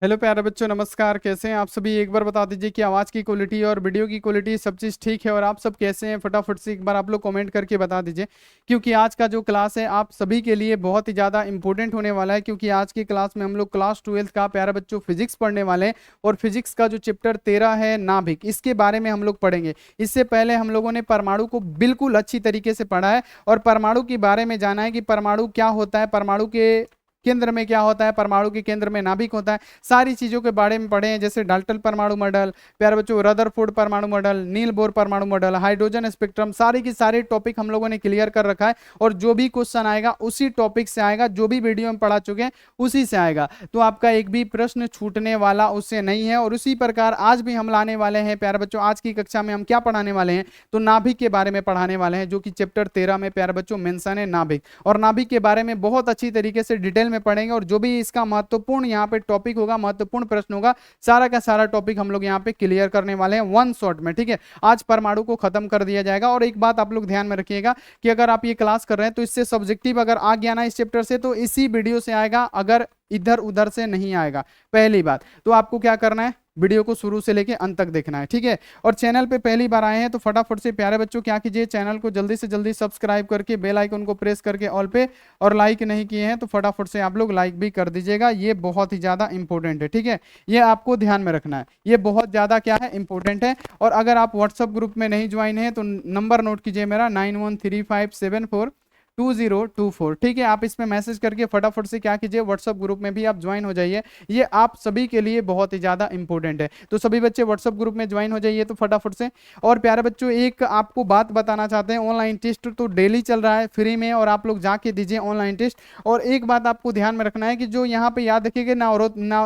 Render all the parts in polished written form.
Hello प्यारे बच्चों, नमस्कार। कैसे हैं आप सभी? एक बार बता दीजिए कि आवाज़ की क्वालिटी और वीडियो की क्वालिटी सब चीज़ ठीक है। और आप सब कैसे हैं, फटाफट से एक बार आप लोग कमेंट करके बता दीजिए, क्योंकि आज का जो क्लास है आप सभी के लिए बहुत ही ज़्यादा इंपॉर्टेंट होने वाला है। क्योंकि आज की क्लास में हम लोग क्लास 12 का प्यारे बच्चों फिजिक्स पढ़ने वाले हैं। और फिजिक्स का जो चैप्टर 13 है नाभिक, इसके बारे में हम लोग पढ़ेंगे। इससे पहले हम लोगों ने परमाणु को बिल्कुल अच्छी तरीके से पढ़ा है और परमाणु के बारे में जाना है कि परमाणु क्या होता है, परमाणु के केंद्र में क्या होता है, परमाणु के केंद्र में नाभिक होता है। सारी चीजों के बारे में पढ़े हैं, जैसे डाल्टन परमाणु मॉडल, प्यारे बच्चों रदरफोर्ड परमाणु मॉडल, नील बोर परमाणु मॉडल, हाइड्रोजन स्पेक्ट्रम, सारे की सारे टॉपिक हम लोगों ने क्लियर कर रखा है। और जो भी क्वेश्चन आएगा उसी टॉपिक से आएगा, जो भी वीडियो में पढ़ा चुके हैं उसी से आएगा। तो आपका एक भी प्रश्न छूटने वाला उससे नहीं है। और उसी प्रकार आज भी हम लाने वाले हैं प्यारे बच्चों, आज की कक्षा में हम क्या पढ़ाने वाले हैं, तो नाभिक के बारे में पढ़ाने वाले हैं, जो कि चैप्टर 13 में प्यारे बच्चों मेंशन है नाभिक। और नाभिक के बारे में बहुत अच्छी तरीके से डिटेल में पढ़ेंगे। और जो भी इसका महत्वपूर्ण यहाँ पे टॉपिक होगा, महत्वपूर्ण प्रश्न होगा, सारा का सारा टॉपिक हम लोग यहाँ पे क्लियर करने वाले हैं वन शॉट में। ठीक है, आज परमाणु को खत्म कर दिया जाएगा। और एक बात आप लोग ध्यान में रखिएगा कि अगर आप ये क्लास कर रहे हैं तो इससे सब्जेक्टिव अगर आ गया ना इस चैप्टर से, तो इसी वीडियो से आएगा, अगर इधर उधर से नहीं आएगा। पहली बात तो आपको क्या करना है, वीडियो को शुरू से लेके अंत तक देखना है। ठीक है, और चैनल पे पहली बार आए हैं तो फटाफट से प्यारे बच्चों क्या कीजिए, चैनल को जल्दी से जल्दी सब्सक्राइब करके बेल आइकन को प्रेस करके ऑल पे, और लाइक नहीं किए हैं तो फटाफट से आप लोग लाइक भी कर दीजिएगा। ये बहुत ही ज्यादा इंपॉर्टेंट है। ठीक है, ये आपको ध्यान में रखना है, ये बहुत ज्यादा क्या है, इंपॉर्टेंट है। और अगर आप व्हाट्सअप ग्रुप में नहीं ज्वाइन है तो नंबर नोट कीजिए मेरा 9135742024। ठीक है, आप इसमें मैसेज करके फटाफट से क्या कीजिए, व्हाट्सअप ग्रुप में भी आप ज्वाइन हो जाइए। ये आप सभी के लिए बहुत ही ज्यादा इंपॉर्टेंट है। तो सभी बच्चे व्हाट्सअप ग्रुप में ज्वाइन हो जाइए तो फटाफट से। और प्यारे बच्चों एक आपको बात बताना चाहते हैं, ऑनलाइन टेस्ट तो डेली चल रहा है फ्री में, और आप लोग जाके दीजिए ऑनलाइन टेस्ट। और एक बात आपको ध्यान में रखना है कि जो यहाँ पे याद रखिएगा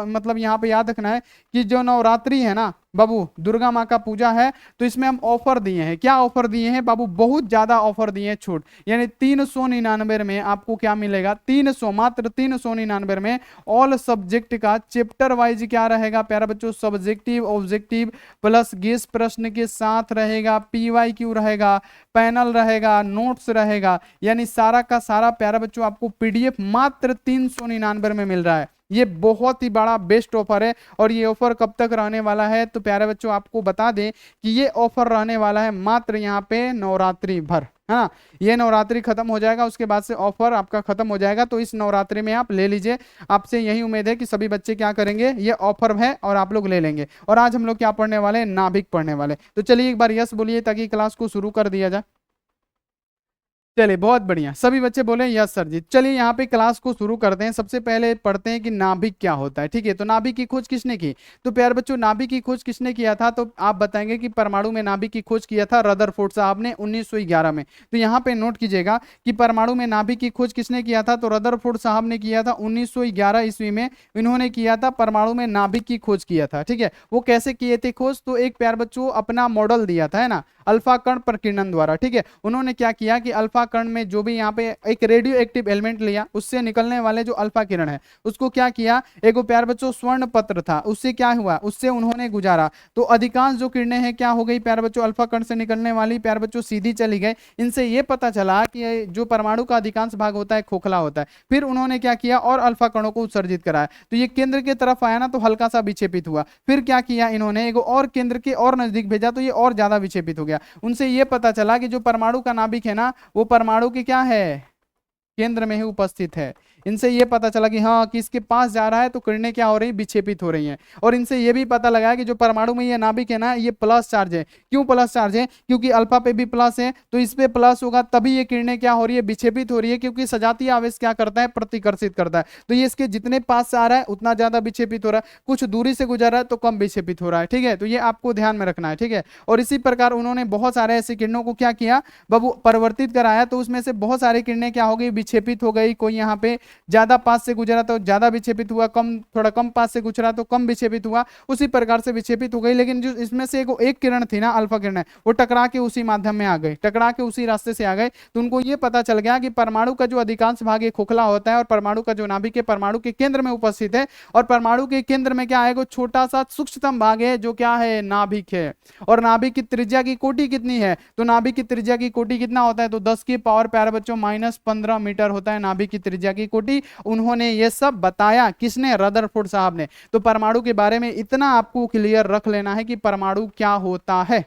मतलब यहाँ पे याद रखना है कि जो नवरात्रि है ना बाबू, दुर्गा माँ का पूजा है, तो इसमें हम ऑफर दिए हैं। क्या ऑफर दिए हैं बाबू? बहुत ज्यादा ऑफर दिए हैं, छूट। यानी 399 में आपको क्या मिलेगा, 300, मात्र 399 में ऑल सब्जेक्ट का चैप्टर वाइज क्या रहेगा प्यारा बच्चों, सब्जेक्टिव ऑब्जेक्टिव प्लस गेस प्रश्न के साथ रहेगा, PYQ रहेगा, पैनल रहेगा, नोट्स रहेगा। यानी सारा का सारा प्यारा बच्चों आपको PDF मात्र 399 में मिल रहा है। ये बहुत ही बड़ा बेस्ट ऑफर है। और ये ऑफर कब तक रहने वाला है, तो प्यारे बच्चों आपको बता दें कि ये ऑफर रहने वाला है मात्र यहाँ पे नवरात्रि भर, है ना। ये नवरात्रि खत्म हो जाएगा, उसके बाद से ऑफर आपका खत्म हो जाएगा। तो इस नवरात्रि में आप ले लीजिए। आपसे यही उम्मीद है कि सभी बच्चे क्या करेंगे, ये ऑफर है और आप लोग ले लेंगे। और आज हम लोग क्या पढ़ने वाले हैं, नाभिक पढ़ने वाले। तो चलिए एक बार यस बोलिए ताकि क्लास को शुरू कर दिया जाए। चलिए बहुत बढ़िया, सभी बच्चे बोले यस सर जी। चलिए यहाँ पे क्लास को शुरू करते हैं। सबसे पहले पढ़ते हैं कि नाभिक क्या होता है। ठीक है, तो नाभिक की खोज किसने की? तो प्यारे बच्चों नाभिक की खोज किसने किया था, तो आप बताएंगे कि परमाणु में नाभिक की खोज किया था रदरफोर्ड साहब ने 1911 में। तो यहाँ पे नोट कीजिएगा कि परमाणु में नाभिक की खोज किसने किया था, तो रदरफोर्ड साहब ने किया था 1911 ईस्वी में। इन्होंने किया था, परमाणु में नाभिक की खोज किया था। ठीक है, वो कैसे किए थे खोज, तो एक प्यारे बच्चों अपना मॉडल दिया था, है ना, अल्फा कण प्रकीर्णन द्वारा। ठीक है, उन्होंने क्या किया कि अल्फा कण में जो भी यहाँ पे एक रेडियो एक्टिव एलिमेंट लिया, उससे निकलने वाले जो अल्फा किरण है उसको क्या किया, एक प्यार बच्चों स्वर्ण पत्र था, उससे क्या हुआ, उससे उन्होंने गुजारा। तो अधिकांश जो किरणें हैं क्या हो गई प्यार बच्चों, अल्फा कण से निकलने वाली प्यार बच्चों सीधी चली गई। इनसे ये पता चला कि जो परमाणु का अधिकांश भाग होता है खोखला होता है। फिर उन्होंने क्या किया, और अल्फा कणों को उत्सर्जित कराया, तो ये केंद्र की तरफ आया ना तो हल्का सा विक्षेपित हुआ। फिर क्या किया इन्होंने, एक और केंद्र के और नजदीक भेजा तो ये और ज्यादा विक्षेपित हो गया। उनसे ये पता चला कि जो परमाणु का नाभिक है ना, वो परमाणु की क्या है, केंद्र में ही उपस्थित है। इनसे ये पता चला कि हाँ किसके पास जा रहा है तो किरणें क्या हो रही, विक्षेपित हो रही हैं। और इनसे ये भी पता लगा कि जो परमाणु में ये नाभिक है ना, ये प्लस चार्ज है। क्यों प्लस चार्ज है, क्योंकि अल्फा पे भी प्लस है, तो इस पे प्लस होगा तभी ये किरणें क्या हो रही है, विक्षेपित हो रही है। क्योंकि सजातीय आवेश क्या करता है, प्रतिकर्षित करता है। तो ये इसके जितने पास से आ रहा है उतना ज्यादा विक्षेपित हो रहा है, कुछ दूरी से गुजर रहा है तो कम विक्षेपित हो रहा है। ठीक है, तो ये आपको ध्यान में रखना है। ठीक है, और इसी प्रकार उन्होंने बहुत सारे ऐसे किरणों को क्या किया बाबू, परिवर्तित कराया। तो उसमें से बहुत सारी किरणें क्या हो गई, विक्षेपित हो गई। कोई यहाँ पे ज्यादा पास से गुजरा तो ज्यादा विक्षेपित हुआ, कम थोड़ा कम पास से गुजरा तो कम विक्षेपित हुआ, उसी प्रकार से विक्षेपित हो गई। लेकिन जो इसमें से एक किरण थी ना, अल्फा किरण, वो टकरा के उसी माध्यम में आ गई, टकरा के उसी रास्ते से आ गए। तो उनको ये पता चल गया कि परमाणु का जो अधिकांश भाग है खोखला होता है, और परमाणु का जो नाभिक है परमाणु के केंद्र में उपस्थित है। और परमाणु के केंद्र में क्या है, छोटा सा सूक्ष्मतम भाग है जो क्या है, नाभिक है। और नाभिक की त्रिज्या की कोटि कितनी है, तो नाभिक की त्रिज्या की कोटि कितना होता है, तो 10 की पावर प्यारे बच्चों -15 मीटर होता है नाभिक की त्रिज्या की कोटि, उन्होंने ये सब बताया। किसने? रदरफोर्ड साहब ने। तो परमाणु के बारे में इतना आपको क्लियर रख लेना है कि परमाणु क्या होता है,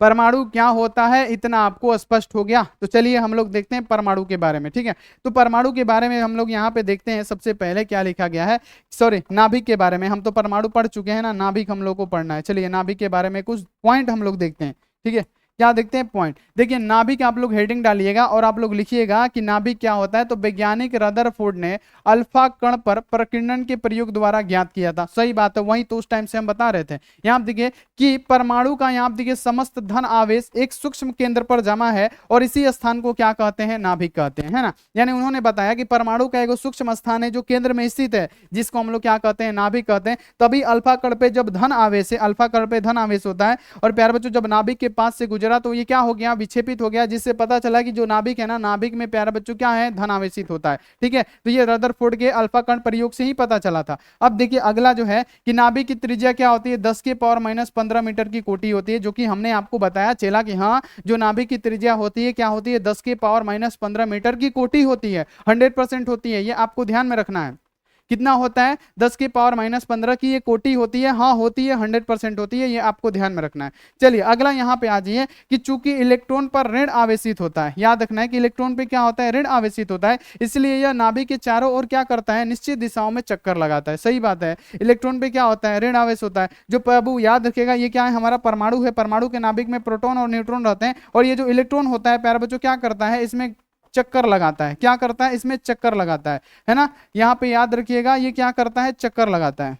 परमाणु क्या होता है, इतना आपको स्पष्ट हो गया। तो चलिए हम लोग देखते हैं परमाणु के बारे में, ठीक है। तो परमाणु के बारे में हम लोग यहाँ पे देखते हैं, सबसे पहले क्या लिखा गया है, सॉरी नाभिक के बारे में। हम तो परमाणु पढ़ चुके हैं ना, नाभिक हम लोग को पढ़ना है। चलिए नाभिक के बारे में कुछ पॉइंट हम लोग देखते हैं, ठीक है। क्या देखते हैं? पॉइंट। देखिए नाभिक, आप लोग हेडिंग डालिएगा और आप लोग लिखिएगा कि नाभिक क्या होता है। तो वैज्ञानिक रदरफोर्ड ने अल्फा कण पर प्रकीर्णन के प्रयोग द्वारा ज्ञात किया था। सही बात है, वही तो उस टाइम से हम बता रहे थे। यहाँ देखिए कि परमाणु का, यहाँ देखिए समस्त धन आवेश एक सूक्ष्म केंद्र पर जमा है और इसी स्थान को क्या कहते हैं? नाभिक कहते हैं, है ना। यानी उन्होंने बताया कि परमाणु का एक सूक्ष्म स्थान है जो केंद्र में स्थित है, जिसको हम लोग क्या कहते हैं? नाभिक कहते हैं। तभी अल्फा कण पे जब धन आवेश है, अल्फा कण पे धन आवेश होता है और प्यारे बच्चों जब नाभिक के पास से गुजरा तो ये क्या हो गया? विक्षेपित हो गया, जिससे पता चला कि जो नाभिक है ना, नाभिक में प्यारे बच्चों क्या है? धन आवेशित होता है, ठीक है। तो ये रदरफोर्ड के अल्फा कण प्रयोग से ही पता चला था। अब देखिए अगला जो है कि नाभिक की त्रिज्या क्या होती है? 10 के पावर माइनस 15 मीटर की कोटि होती है, जो कि हमने आपको बताया चला कि हाँ, जो नाभिक की त्रिज्या होती है क्या होती है? 10 के पावर माइनस 15 मीटर की कोटि होती है, 100% होती है। ये आपको ध्यान में रखना है। कितना होता है? 10 की पावर माइनस 15 की ये कोटि होती है। हाँ होती है, 100% होती है, ये आपको ध्यान में रखना है। चलिए अगला यहाँ पे आ जाइए कि चूंकि इलेक्ट्रॉन पर ऋण आवेशित होता है, याद रखना है कि इलेक्ट्रॉन पे क्या होता है? ऋण आवेशित होता है, इसलिए यह नाभिक के चारों ओर क्या करता है? निश्चित दिशाओं में चक्कर लगाता है। सही बात है, इलेक्ट्रॉन पे क्या होता है? ऋण आवेश होता है। जो प्रभु याद रखेगा, ये क्या है? हमारा परमाणु है। परमाणु के नाभिक में प्रोटॉन और न्यूट्रॉन रहते हैं और ये जो इलेक्ट्रॉन होता है प्यारे बच्चों क्या करता है? इसमें चक्कर लगाता है। क्या करता है? इसमें चक्कर लगाता है ना। यहां पे याद रखिएगा, ये क्या करता है? चक्कर लगाता है।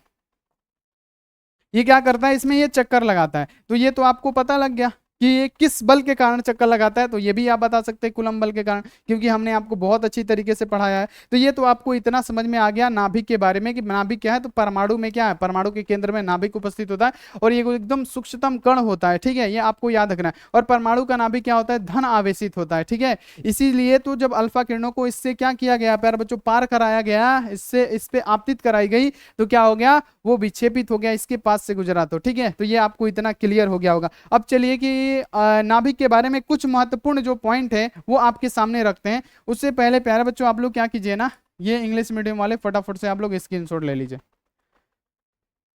ये क्या करता है? इसमें ये चक्कर लगाता है। तो ये तो आपको पता लग गया कि ये किस बल के कारण चक्कर लगाता है। तो ये भी आप बता सकते हैं कूलम बल के कारण, क्योंकि हमने आपको बहुत अच्छी तरीके से पढ़ाया है। तो ये तो आपको इतना समझ में आ गया नाभिक के बारे में कि नाभिक क्या है। तो परमाणु में क्या है? परमाणु के केंद्र में नाभिक उपस्थित होता है और ये एकदम सूक्ष्मतम कण होता है, ठीक है। ये आपको याद रखना है। और परमाणु का नाभिक क्या होता है? धन आवेशित होता है, ठीक है। इसीलिए तो जब अल्फा किरणों को इससे क्या किया गया प्यारे बच्चों? पार कराया गया, इससे इस पे आपतित कराई गई, तो क्या हो गया? वो विक्षेपित हो गया, इसके पास से गुजरा। तो ठीक है, तो ये आपको इतना क्लियर हो गया होगा। अब चलिए कि नाभिक के बारे में कुछ महत्वपूर्ण जो पॉइंट है वो आपके सामने रखते हैं। उससे पहले प्यारे बच्चों आप लोग क्या कीजिए ना, ये इंग्लिश मीडियम वाले फटाफट से आप लोग स्क्रीनशॉट ले लीजिए,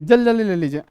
जल्दी जल्दी ले लीजिए।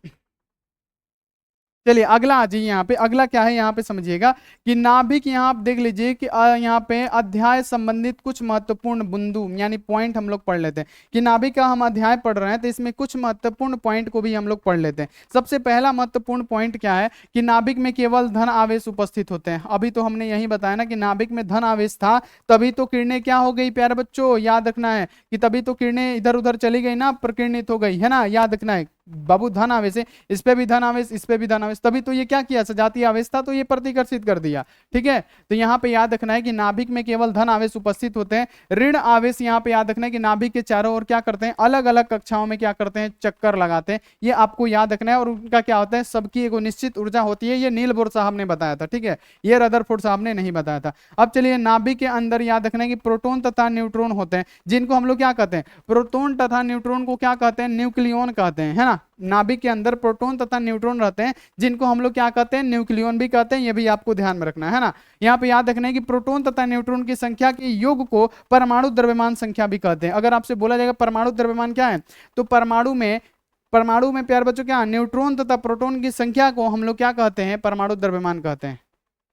चलिए अगला आ जाइए। यहाँ पे अगला क्या है, यहाँ पे समझिएगा कि नाभिक, यहाँ आप देख लीजिए कि यहाँ पे अध्याय संबंधित कुछ महत्वपूर्ण बिंदु यानी पॉइंट हम लोग पढ़ लेते हैं। कि नाभिक का हम अध्याय पढ़ रहे हैं तो इसमें कुछ महत्वपूर्ण पॉइंट को भी हम लोग पढ़ लेते हैं। सबसे पहला महत्वपूर्ण पॉइंट क्या है कि नाभिक में केवल धन आवेश उपस्थित होते हैं। अभी तो हमने यही बताया ना कि नाभिक में धन आवेश था, तभी तो किरणें क्या हो गई प्यारे बच्चों? याद रखना है कि तभी तो किरणें इधर उधर चली गई ना, प्रकीर्णित हो गई, है ना। याद रखना है बाबू, धन आवेश है, इस पे भी धन आवेश, इस पे भी धन आवेश, तभी तो ये क्या किया? सजातीय आवेश था तो ये प्रतिकर्षित कर दिया, ठीक है। तो यहाँ पे याद रखना है कि नाभिक में केवल धन आवेश उपस्थित होते हैं। ऋण आवेश यहाँ पे याद रखना है कि नाभिक के चारों ओर क्या करते हैं? अलग अलग कक्षाओं में क्या करते हैं? चक्कर लगाते हैं। ये आपको याद रखना है। और उनका क्या होता है? सबकी एक निश्चित ऊर्जा होती है। ये नील बोर साहब ने बताया था, ठीक है, ये रदरफोर्ड साहब ने नहीं बताया था। अब चलिए नाभिक के अंदर याद रखना है कि प्रोटॉन तथा न्यूट्रॉन होते हैं, जिनको हम लोग क्या कहते हैं? प्रोटॉन तथा न्यूट्रॉन को क्या कहते हैं? न्यूक्लियन कहते हैं, है ना। नाभिक के अंदर प्रोटॉन तथा न्यूट्रॉन रहते हैं, जिनको हम लोग क्या कहते हैं? न्यूक्लियन भी कहते हैं। ये भी आपको ध्यान में रखना है ना। यहाँ पे याद रखना है कि प्रोटॉन तथा न्यूट्रॉन की संख्या के योग को परमाणु द्रव्यमान संख्या भी कहते हैं। अगर आपसे बोला जाएगा परमाणु द्रव्यमान क्या है, तो परमाणु में प्यारे बच्चों क्या? न्यूट्रॉन तथा प्रोटॉन की संख्या को हम लोग क्या कहते हैं? परमाणु द्रव्यमान कहते हैं।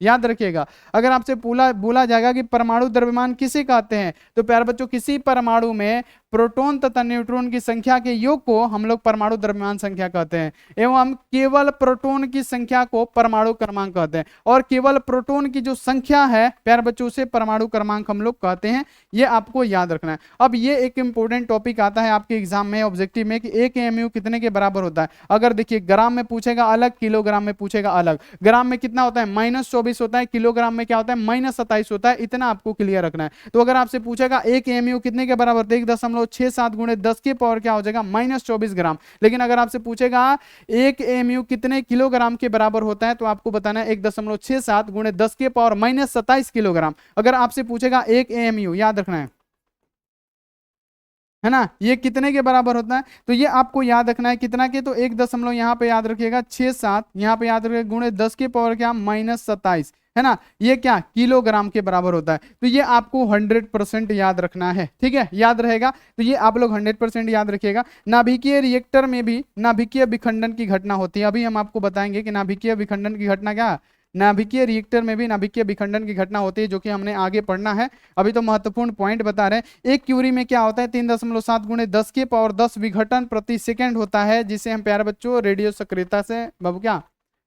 याद रखिएगा, अगर आपसे बोला जाएगा कि परमाणु द्रव्यमान किसे कहते हैं, तो प्यारे बच्चों किसी परमाणु में प्रोटॉन तथा न्यूट्रॉन की संख्या के योग को हम लोग परमाणु द्रव्यमान संख्या कहते हैं। एवं हम केवल प्रोटॉन की संख्या को परमाणु क्रमांक कहते हैं। और केवल प्रोटॉन की जो संख्या है प्यारे बच्चों उसे परमाणु क्रमांक हम लोग कहते हैं। ये आपको याद रखना है। अब ये एक इंपॉर्टेंट टॉपिक आता है आपके एग्जाम में ऑब्जेक्टिव में कि 1 AMU कितने के बराबर होता है। अगर देखिए ग्राम में पूछेगा अलग, किलोग्राम में पूछेगा अलग। ग्राम में कितना होता है? -24 होता है। किलोग्राम में क्या होता है? -27 होता है। इतना आपको क्लियर रखना है। तो अगर आपसे पूछेगा 1 AMU कितने के बराबर, 1.67 गुणे 10 के पावर क्या हो जाएगा? -24 ग्राम। लेकिन अगर आपसे पूछेगा 1 AMU कितने किलोग्राम के बराबर होता है, तो आपको बताना है 1.67 गुणे 10 के पावर -27 किलोग्राम। अगर आपसे पूछेगा 1 AMU, याद रखना है ना, ये कितने के बराबर होता है, तो ये आपको याद रखना है कितना के, तो 1 दशमलव यहाँ पे याद रखिएगा 67, यहाँ पे याद रखिएगा गुणे 10 के पावर क्या? -27। है ना, ये क्या किलोग्राम के बराबर होता है। तो ये आपको 100% याद रखना है, ठीक है, याद रहेगा। तो ये आप लोग 100% याद रखिएगा। नाभिकीय रिएक्टर में भी नाभिकीय विखंडन की घटना होती है। अभी हम आपको बताएंगे कि नाभिकीय विखंडन की घटना क्या, नाभिकीय रिएक्टर में भी नाभिकीय विखंडन की घटना होती है, जो कि हमने आगे पढ़ना है। अभी तो महत्वपूर्ण पॉइंट बता रहे हैं। एक क्यूरी में क्या होता है, 3.7 गुणे 10 के पावर 10 विघटन प्रति सेकंड होता है, जिसे हम प्यारे बच्चों रेडियो सक्रियता से बाबू क्या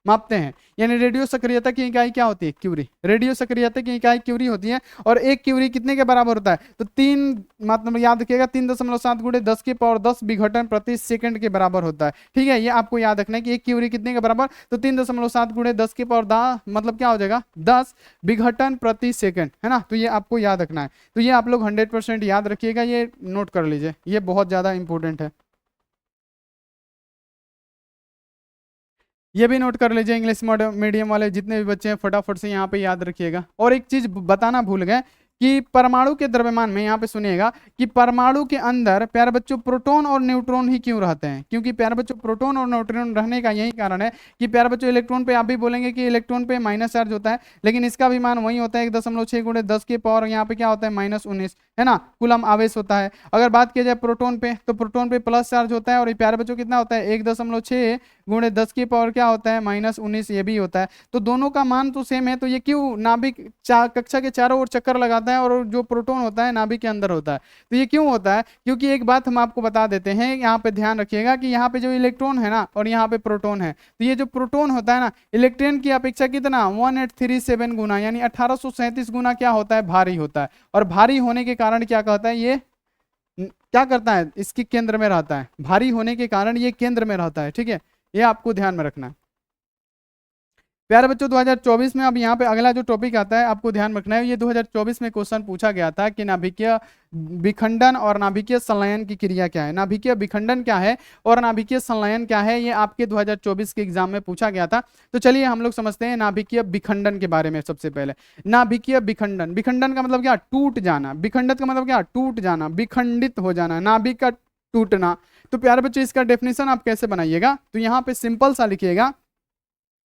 मापते हैं। यानी रेडियो सक्रियता की इकाई क्या होती है, क्यूरी। रेडियो सक्रियता की इकाई क्यूरी होती है। और एक क्यूरी कितने के बराबर होता है, तो 3 मतलब याद रखिएगा 3.7 गुणे 10 के पावर 10 विघटन प्रति सेकंड के बराबर होता है, ठीक है। ये आपको याद रखना है कि एक क्यूरी कितने के बराबर, तो 3.7 गुणे 10 के पावर 10 मतलब क्या हो जाएगा 10 विघटन प्रति सेकंड, है ना। तो ये आपको याद रखना है। तो ये आप लोग 100% याद रखिएगा, ये नोट कर लीजिए, ये बहुत ज्यादा इंपॉर्टेंट है। ये भी नोट कर लीजिए, इंग्लिश मीडियम वाले जितने भी बच्चे हैं फटाफट से यहाँ पे याद रखिएगा। और एक चीज बताना भूल गए कि परमाणु के द्रव्यमान में, यहाँ पे सुनिएगा कि परमाणु के अंदर प्यारे बच्चों प्रोटॉन और न्यूट्रॉन ही क्यों रहते हैं, क्योंकि प्यारे बच्चों प्रोटॉन और न्यूट्रॉन रहने का यही कारण है कि प्यारे बच्चों इलेक्ट्रॉन पे आप भी बोलेंगे कि इलेक्ट्रॉन पे माइनस चार्ज होता है, लेकिन इसका भी मान वही होता है 1.6 गुणे 10 के पावर यहाँ पे क्या होता है -19, है ना, कूलम आवेश होता है। अगर बात की जाए प्रोटोन पे, तो प्रोटोन पे प्लस चार्ज होता है, और ये प्यारे बच्चों कितना होता है 1.6 गुणे 10 की पावर क्या होता है -19, ये भी होता है। तो दोनों का मान तो सेम है, तो ये क्यों नाभिक कक्षा के चारों ओर चक्कर लगाता है, और जो प्रोटॉन होता है नाभिक के अंदर होता है। तो ये क्यों होता है, क्योंकि एक बात हम आपको बता देते हैं, यहाँ पे ध्यान रखिएगा कि यहाँ पे जो इलेक्ट्रॉन है ना, और यहाँ पे प्रोटॉन है, तो ये जो प्रोटॉन होता है ना, इलेक्ट्रॉन की अपेक्षा कितना 1837 गुना, यानी 1837 गुना क्या होता है, भारी होता है। और भारी होने के कारण क्या कहता है, ये क्या करता है, इसके केंद्र में रहता है। भारी होने के कारण ये केंद्र में रहता है, ठीक है, ये आपको ध्यान में रखना है। प्यारे बच्चों 2024 में अब यहाँ पे अगला जो टॉपिक आता है आपको ध्यान रखना है, ये 2024 में क्वेश्चन पूछा गया था कि नाभिकीय विखंडन और नाभिकीय संलयन की क्रिया क्या है। नाभिकीय विखंडन क्या है और नाभिकीय संलयन क्या है, ये आपके 2024 के एग्जाम में पूछा गया था। तो चलिए हम लोग समझते हैं नाभिकीय विखंडन के बारे में। सबसे पहले नाभिकीय विखंडन, विखंडन का मतलब क्या, टूट जाना। विखंडित का मतलब क्या, टूट जाना, विखंडित हो जाना, नाभिक का टूटना। तो प्यारे बच्चों इसका डेफिनेशन आप कैसे बनाइएगा, तो यहाँ पे सिंपल सा लिखिएगा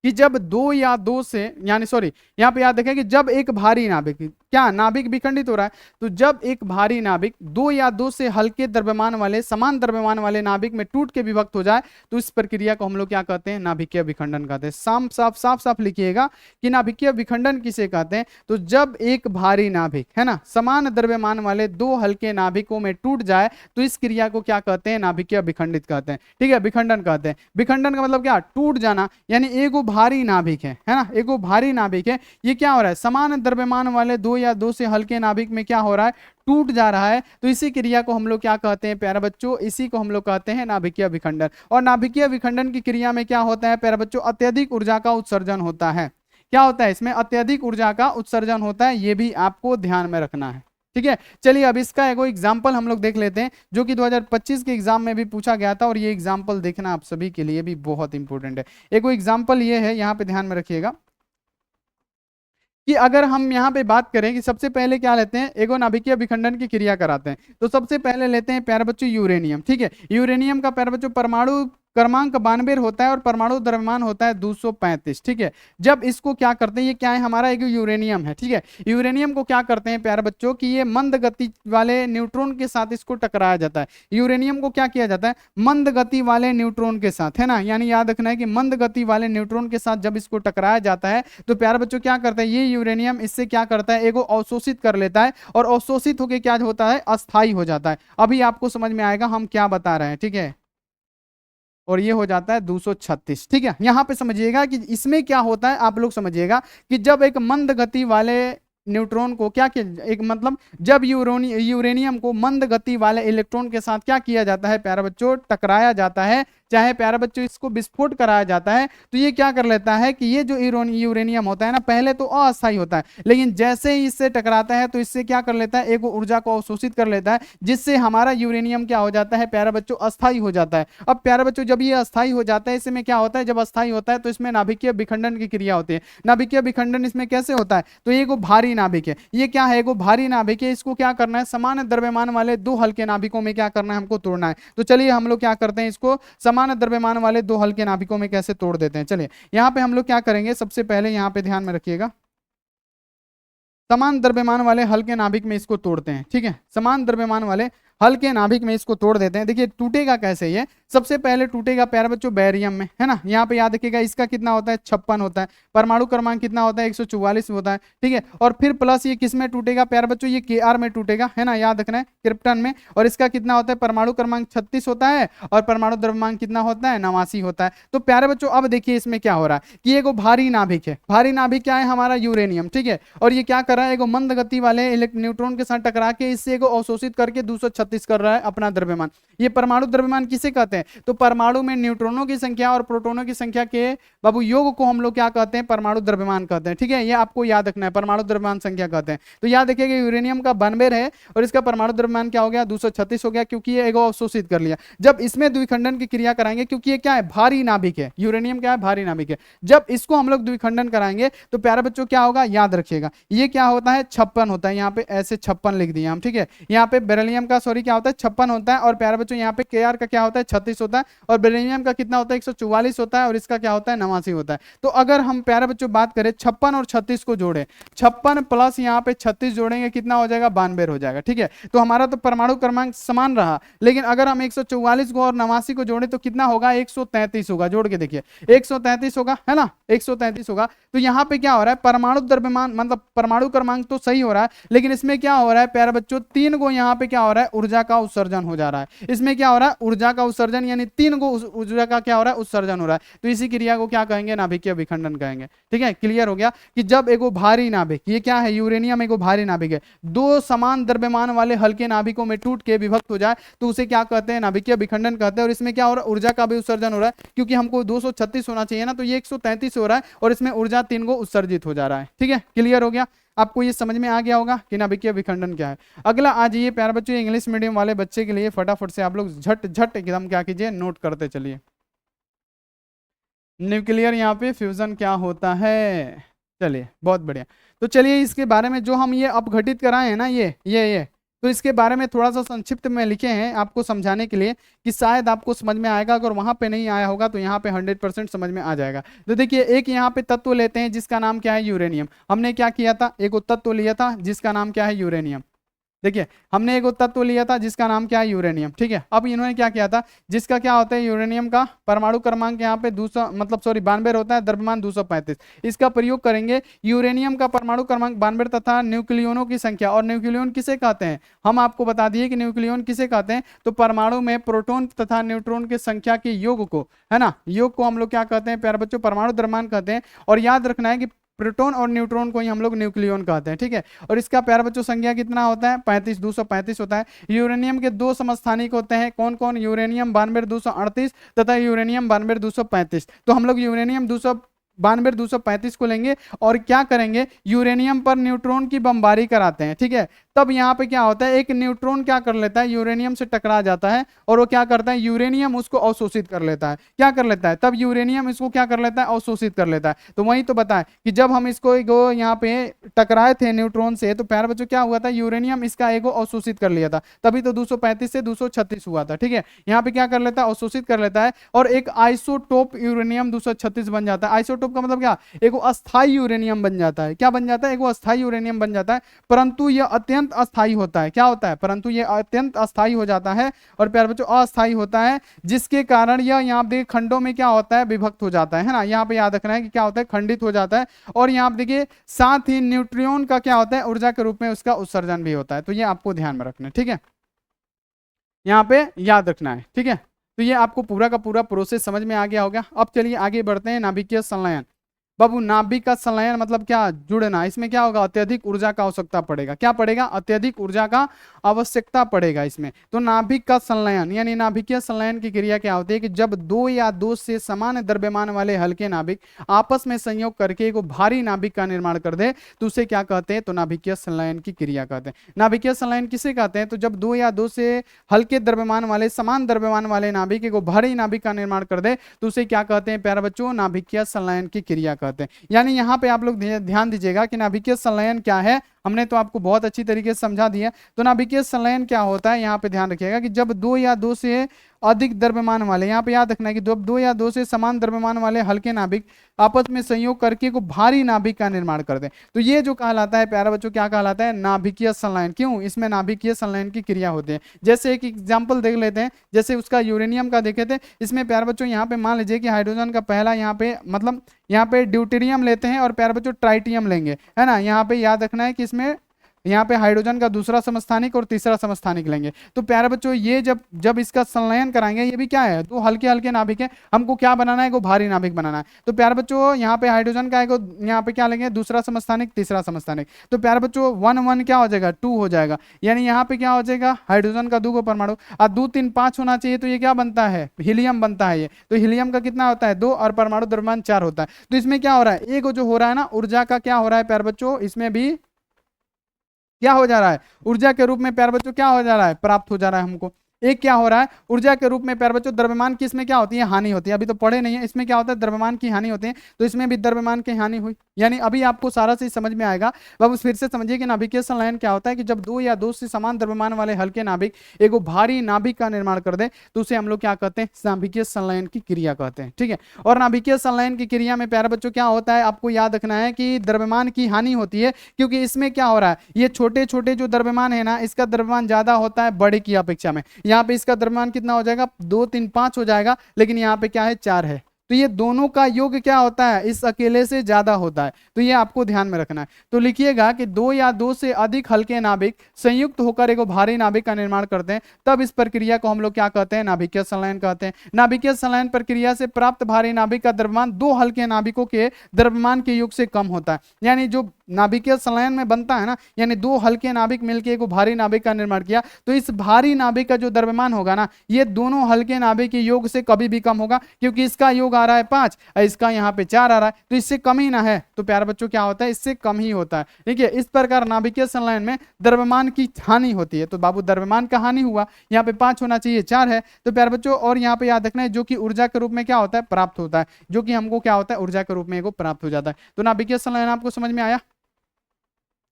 कि जब दो या दो से, यानी सॉरी यहां पे याद रखें कि जब एक भारी नाभिक, क्या नाभिक विखंडित हो रहा है, तो जब एक भारी नाभिक दो या दो से हल्के द्रव्यमान वाले समान द्रव्यमान वाले नाभिक में टूट के विभक्त हो जाए, तो इस प्रक्रिया को हम लोग क्या कहते हैं, नाभिकीय विखंडन कहते हैं। साफ साफ लिखिएगा कि नाभिकीय विखंडन किसे कहते हैं, तो जब एक भारी नाभिक, है ना, समान द्रव्यमान वाले दो हल्के नाभिकों में टूट जाए, तो इस क्रिया को क्या कहते हैं, नाभिकीय विखंडित कहते हैं, ठीक है, विखंडन कहते हैं। विखंडन का मतलब क्या, टूट जाना। यानी एगो भारी नाभिक है ना, एगो भारी नाभिक है, ये क्या हो रहा है, समान द्रव्यमान वाले दो या दो से हल्के नाभिक में क्या हो रहा है, टूट जा रहा है। तो इसी क्रिया को हम लोग क्या कहते हैं प्यारे बच्चों, इसी को हम लोग कहते हैं नाभिकीय विखंडन। और नाभिकीय विखंडन की क्रिया में क्या होता है प्यारे बच्चों, अत्यधिक ऊर्जा का उत्सर्जन होता है। क्या होता है इसमें, अत्यधिक ऊर्जा का उत्सर्जन होता है, ये भी आपको ध्यान में रखना है, ठीक है। चलिए अब इसका एगो एग्जाम्पल हम लोग देख लेते हैं, जो कि 2025 के एग्जाम में भी पूछा गया था, और ये एग्जाम्पल देखना आप सभी के लिए भी बहुत इंपॉर्टेंट है। एगो एग्जाम्पल ये है, यहाँ पे ध्यान में रखिएगा कि अगर हम यहाँ पे बात करें कि सबसे पहले क्या लेते हैं, एगो नाभिकीय विखंडन की क्रिया कराते हैं, तो सबसे पहले लेते हैं प्यारे बच्चों यूरेनियम, ठीक है। यूरेनियम का प्यारे बच्चों परमाणु क्रमांक 92 होता है और परमाणु द्रव्यमान होता है 235, ठीक है। जब इसको क्या करते हैं, ये क्या है हमारा एक यूरेनियम है, ठीक है। यूरेनियम को क्या करते हैं प्यारे बच्चों कि ये मंद गति वाले न्यूट्रॉन के साथ इसको टकराया जाता है। यूरेनियम को क्या किया जाता है, मंद गति वाले न्यूट्रॉन के साथ, है ना, यानी याद रखना है कि मंद गति वाले न्यूट्रॉन के साथ जब इसको टकराया जाता है, तो प्यारे बच्चों क्या करता है, ये यूरेनियम इससे क्या करता है, एगो अवशोषित कर लेता है, और अवशोषित होकर क्या होता है, अस्थायी हो जाता है। अभी आपको समझ में आएगा हम क्या बता रहे हैं, ठीक है। और ये हो जाता है 236, ठीक है। यहां पे समझिएगा कि इसमें क्या होता है, आप लोग समझिएगा कि जब एक मंद गति वाले न्यूट्रॉन को क्या किया, एक मतलब जब यूरेनियम को मंद गति वाले इलेक्ट्रॉन के साथ क्या किया जाता है प्यारे बच्चों, टकराया जाता है, चाहे प्यारे बच्चों इसको विस्फोट कराया जाता है, तो ये क्या कर लेता है कि ये जो यूरेनियम होता है ना, पहले तो अस्थायी होता है, लेकिन जैसे ही इससे टकराता है तो इससे क्या कर लेता है, एक ऊर्जा को अवशोषित कर लेता है, जिससे हमारा यूरेनियम क्या हो जाता है प्यारे बच्चों, अस्थायी हो जाता है। अब प्यारे बच्चों जब ये अस्थायी हो जाता है, इसमें क्या होता है, जब अस्थायी होता है तो इसमें नाभिकीय विखंडन की क्रिया होती है। नाभिकीय विखंडन इसमें कैसे होता है, तो ये भारी नाभिक है, ये क्या है, भारी नाभिक है, इसको क्या करना है, समान द्रव्यमान वाले दो हल्के नाभिकों में क्या करना है, हमको तोड़ना है। तो चलिए हम लोग क्या करते हैं, इसको समान द्रव्यमान वाले दो हल्के नाभिकों में कैसे तोड़ देते हैं। चलिए यहाँ पे हम लोग क्या करेंगे, सबसे पहले यहाँ पे ध्यान में रखिएगा समान द्रव्यमान वाले हल्के नाभिक में इसको तोड़ते हैं, ठीक है, समान द्रव्यमान वाले हल्के नाभिक में इसको तोड़ देते हैं। देखिए टूटेगा कैसे, ये सबसे पहले टूटेगा प्यारे बच्चों बैरियम में, है ना। यहाँ पे याद रखिएगा इसका कितना होता है 56 होता है, परमाणु क्रमांक कितना होता है 144 होता है, ठीक है। और फिर प्लस ये किस में टूटेगा प्यारे बच्चों, ये Kr में टूटेगा, है ना, याद रखना है, क्रिप्टन में। और इसका कितना होता है परमाणु क्रमांक 36 होता है और परमाणु द्रव्यमान कितना होता है 89 होता है। तो प्यारे बच्चों अब देखिए इसमें क्या हो रहा है कि एक भारी नाभिक है, भारी नाभिक क्या है हमारा यूरेनियम, ठीक है। और ये क्या कर रहा है, एक मंद गति वाले न्यूट्रॉन के साथ टकरा के इससे एक अवशोषित करके 236 कर रहा है अपना द्रव्यमान। ये परमाणु द्रव्यमान किसे कहते हैं, तो परमाणु में न्यूट्रॉनों की संख्या और प्रोटॉनों की संख्या के बाबू योग को हम लोग क्या कहते हैं, परमाणु द्रव्यमान कहते हैं, ठीक है। ये आपको याद रखना है, परमाणु द्रव्यमान संख्या कहते हैं। तो याद रखिएगा यूरेनियम का 92 है और इसका परमाणु द्रव्यमान क्या हो गया 236 हो गया, क्योंकि ये एगो अवशोषित कर लिया। जब इसमें द्विखंडन की क्रिया कराएंगे, क्योंकि ये क्या है भारी नाभिक है, यूरेनियम क्या है भारी नाभिक है, जब इसको हम लोग द्विखंडन कराएंगे तो प्यारे बच्चों क्या होगा याद रखिएगा, ये क्या होता है 56 होता है, यहाँ पे ऐसे 56 लिख दिया हम, ठीक है। यहाँ पे बेरिलियम का सॉरी क्या होता है 56 होता है और प्यारे बच्चों यहाँ पे Kr का क्या होता है 36 होता है और बेरिलियम का कितना होता है 144 होता है और इसका क्या होता है 89 होता है। तो अगर हम प्यारे बच्चों बात करें 56 और 36 को जोड़े, 56 प्लस यहाँ पे 36 जोड़ेंगे कितना हो जाएगा 92 हो जाएगा, ठीक है। तो हमारा तो परमाणु क्रमांक समान रहा, लेकिन अगर हम 144 को और 89 को जोड़े तो कितना होगा 133 होगा, जोड़ के देखिए 133 होगा, है ना 133 होगा। तो यहाँ पे क्या हो रहा है परमाणु द्रव्यमान मतलब परमाणु क्रमांक तो सही हो रहा है, लेकिन इसमें क्या हो रहा है प्यारे बच्चों 3 को यहाँ पे क्या हो रहा है ऊर्जा का उत्सर्जन हो जा रहा है। इसमें क्या हो रहा है ऊर्जा का उत्सर्जन, यानी 3 को ऊर्जा का क्या हो रहा है उत्सर्जन हो रहा है। तो इसी क्रिया को क्या कहेंगे नाभिकीय विखंडन कहेंगे, ठीक है। क्लियर हो गया कि जब एगो भारी नाभिक, ये क्या है यूरेनियम एगो भारी नाभिक है, दो समान द्रव्यमान वाले हल्के नाभिकों में टूट के विभक्त हो जाए तो उसे क्या कहते हैं नाभिकीय विखंडन कहते हैं। और इसमें क्या हो रहा है ऊर्जा का भी उत्सर्जन हो रहा है, क्योंकि हमको 236 होना चाहिए ना, तो ये 133 हो रहा है और इसमें ऊर्जा 3 को उत्सर्जित हो जा रहा है, ठीक है। क्लियर हो गया, आपको ये समझ में आ गया होगा कि नाभिकीय विखंडन क्या है। अगला आ जाइए प्यारे बच्चों, इंग्लिश मीडियम वाले बच्चे के लिए फटाफट से आप लोग झट झट एकदम क्या कीजिए नोट करते चलिए। न्यूक्लियर यहाँ पे फ्यूजन क्या होता है, चलिए बहुत बढ़िया। तो चलिए इसके बारे में जो हम ये अपघटित कराए हैं ना ये तो इसके बारे में थोड़ा सा संक्षिप्त में लिखे हैं आपको समझाने के लिए कि शायद आपको समझ में आएगा। अगर वहां पे नहीं आया होगा तो यहाँ पे 100% समझ में आ जाएगा। तो देखिए एक यहाँ पे तत्व लेते हैं जिसका नाम क्या है यूरेनियम। हमने क्या किया था एक तत्व लिया था जिसका नाम क्या है यूरेनियम। देखिए हमने एक तत्व लिया था जिसका नाम क्या है यूरेनियम, ठीक है। अब इन्होंने क्या किया था जिसका क्या होता है यूरेनियम का परमाणु क्रमांक यहाँ पे 200 मतलब सॉरी 92 होता है, द्रव्यमान 235। इसका प्रयोग करेंगे यूरेनियम का परमाणु क्रमांक 92 तथा न्यूक्लियोनों की संख्या। और न्यूक्लियोन किसे कहते हैं हम आपको बता दिए कि न्यूक्लियोन किसे कहते हैं, तो परमाणु में प्रोटॉन तथा न्यूट्रॉन की संख्या के योग को, है ना, योग को हम लोग क्या कहते हैं प्यारे बच्चों परमाणु द्रव्यमान कहते हैं। और याद रखना है कि प्रोटॉन और न्यूट्रॉन को ही हम लोग न्यूक्लियन कहते हैं, ठीक है। और इसका प्यारे बच्चों संख्या कितना होता है 35 235 होता है। यूरेनियम के दो समस्थानिक होते हैं, कौन कौन, यूरेनियम 92 238 तथा यूरेनियम 92 235। तो हम लोग यूरेनियम 92 235 को लेंगे और क्या करेंगे यूरेनियम पर न्यूट्रॉन की बमबारी कराते हैं, ठीक है। तब यहाँ पे क्या होता है एक न्यूट्रॉन क्या कर लेता है यूरेनियम से टकरा जाता है और वो क्या करता है यूरेनियम उसको अवशोषित कर लेता है, क्या कर लेता है तब यूरेनियम इसको क्या कर लेता है अवशोषित कर लेता है। तो वही तो बताएं कि जब हम इसको यहाँ पे टकराए थे न्यूट्रॉन से तो प्यारे बच्चों क्या हुआ था यूरेनियम इसका एगो अवशोषित कर लिया था, तभी तो 235 से 236 हुआ था, ठीक है। यहाँ पे क्या कर लेता है अवशोषित कर लेता है और एक आइसोटोप यूरेनियम 236 बन जाता है। आइसोटोप का मतलब क्या एक अस्थाई यूरेनियम बन जाता है, क्या बन जाता है एक अस्थाई यूरेनियम बन जाता है। परंतु यह अत्यंत अस्थाई होता है, क्या होता है परंतु यह अत्यंत अस्थाई हो जाता है और प्यारे बच्चों अस्थाई होता है, जिसके कारण यह यहाँ पे खंडों में क्या होता है विभक्त हो जाता है ना। यहाँ पे याद रखना है कि क्या होता है खंडित हो जाता है। और यहाँ पे देखिए साथ ही न्यूट्रियोन का क्या होता है ऊर्जा के रूप में उसका उत्सर्जन भी होता है। तो ये आपको ध्यान में रखना है, ठीक है, यहाँ पे याद रखना है, ठीक है। तो ये आपको पूरा का पूरा प्रोसेस समझ में आ गया होगा। अब चलिए आगे बढ़ते हैं नाभिकीय संलयन। बाबू नाभिक का संलयन मतलब क्या जुड़ना, इसमें क्या होगा अत्यधिक ऊर्जा का आवश्यकता पड़ेगा, क्या पड़ेगा अत्यधिक ऊर्जा का आवश्यकता पड़ेगा इसमें। तो नाभिक का संलयन यानी नाभिकीय संलयन की क्रिया क्या होती है कि जब दो या दो से समान द्रव्यमान वाले हल्के नाभिक आपस में संयोग करके एक भारी नाभिक का निर्माण कर दे तो उसे क्या कहते हैं तो नाभिकीय संलयन की क्रिया कहते हैं। नाभिकीय संलयन किसे कहते हैं तो जब दो या दो से हल्के द्रव्यमान वाले समान द्रव्यमान वाले नाभिक एक भारी नाभिक का निर्माण कर दे तो उसे क्या कहते हैं प्यारे बच्चों नाभिकीय संलयन की क्रिया कहते हैं। यानी यहाँ पे आप लोग ध्यान दीजिएगा कि नाभिकीय संलयन क्या है, हमने तो आपको बहुत अच्छी तरीके से समझा दिया। तो नाभिकीय संलयन क्या होता है यहाँ पे ध्यान रखिएगा कि जब दो या दो से अधिक द्रव्यमान वाले, यहाँ पे याद रखना है कि दो या दो से समान द्रव्यमान वाले हल्के नाभिक आपस में संयोग करके को भारी नाभिक का निर्माण कर दें, तो ये जो कहलाता है प्यारे बच्चों क्या कहलाता है, नाभिकीय संलयन। क्यों, इसमें नाभिकीय संलयन की क्रिया होती है। जैसे एक एग्जाम्पल देख लेते हैं, जैसे उसका यूरेनियम का देखे थे, इसमें प्यारे बच्चों यहाँ पे मान लीजिए कि हाइड्रोजन का पहला यहाँ पे मतलब यहाँ पे ड्यूटेरियम लेते हैं और प्यारे बच्चों ट्राइटियम लेंगे, है ना। यहाँ पे याद रखना है कि इसमें यहाँ पे हाइड्रोजन का दूसरा समस्थानिक और तीसरा समस्थानिक लेंगे। तो प्यारे बच्चों ये जब जब इसका संलयन कराएंगे, ये भी क्या है, दो हल्के हल्के नाभिक है, हमको क्या बनाना है, को भारी नाभिक बनाना है। तो प्यारे बच्चों यहाँ पे हाइड्रोजन का है, यहाँ पे क्या लेंगे, दूसरा समस्थानिक तीसरा समस्थानिक। तो प्यारे बच्चों 1 1 क्या हो जाएगा, 2 हो जाएगा, यानी यहाँ पे क्या हो जाएगा, हाइड्रोजन का 2 को परमाणु और 2 3 5 होना चाहिए, तो ये क्या बनता है, हीलियम बनता है ये। तो हीलियम का कितना होता है, 2 और परमाणु द्रव्यमान 4 होता है। तो इसमें क्या हो रहा है, एक जो हो रहा है ना ऊर्जा का क्या हो रहा है प्यारे बच्चों, इसमें भी क्या हो जा रहा है, ऊर्जा के रूप में प्यारे बच्चों क्या हो जा रहा है, प्राप्त हो जा रहा है हमको। एक क्या हो रहा है, ऊर्जा के रूप में प्यारे बच्चों द्रव्यमान की इसमें क्या होती है, हानि होती है। अभी तो पढ़े नहीं है, इसमें क्या होता है, द्रव्यमान की हानि होती है, तो इसमें भी द्रव्यमान की हानि हुई। यानी अभी आपको सारा चीज समझ में आएगा। अब फिर से समझिए कि नाभिकीय संलयन क्या होता है, कि जब दो या दो से समान द्रव्यमान वाले हल्के नाभिक एक भारी नाभिक का निर्माण कर दे, तो उसे हम लोग क्या कहते हैं, नाभिकीय संलयन की क्रिया कहते हैं। ठीक है, और नाभिकीय संलयन की क्रिया में प्यारे बच्चों क्या होता है, आपको याद रखना है कि द्रव्यमान की हानि होती है, क्योंकि इसमें क्या हो रहा है, ये छोटे छोटे जो द्रव्यमान है ना, इसका द्रव्यमान ज्यादा होता है बड़े की अपेक्षा में। यहाँ पे इसका द्रव्यमान कितना हो जाएगा, 2 3 5 हो जाएगा, लेकिन यहाँ पे क्या है, 4 है। तो ये दोनों का योग क्या होता है, इस अकेले से ज्यादा होता है। तो ये आपको ध्यान में रखना है। तो लिखिएगा कि दो या दो से अधिक हल्के नाभिक संयुक्त होकर एक भारी नाभिक का निर्माण करते हैं, तब इस प्रक्रिया को हम लोग क्या कहते हैं, नाभिकीय संलयन कहते हैं। नाभिकीय संलयन प्रक्रिया से प्राप्त भारी नाभिक का द्रव्यमान दो हल्के नाभिकों के द्रव्यमान के योग से कम होता है। यानी जो नाभिकीय संलयन में बनता है ना, यानी दो हल्के नाभिक मिलकर एक भारी नाभिक का निर्माण किया, तो इस भारी नाभिक का जो द्रव्यमान होगा ना, ये दोनों हल्के नाभिक के योग से कभी भी कम होगा, क्योंकि इसका योग आ रहा है 5 और इसका यहाँ पे 4 आ रहा है, तो इससे कम ही ना है। तो प्यारे बच्चों क्या होता है, इससे कम ही होता है। ठीक है, इस प्रकार नाभिकीय संलयन में द्रव्यमान की हानि होती है। तो बाबू द्रव्यमान का हानि हुआ, यहाँ पे 5 होना चाहिए, 4 है। तो प्यारे बच्चों और यहाँ पे याद रखना है, जो कि ऊर्जा के रूप में क्या होता है, प्राप्त होता है, जो कि हमको क्या होता है, ऊर्जा के रूप में को प्राप्त हो जाता है। तो नाभिकीय संलयन आपको समझ में आया,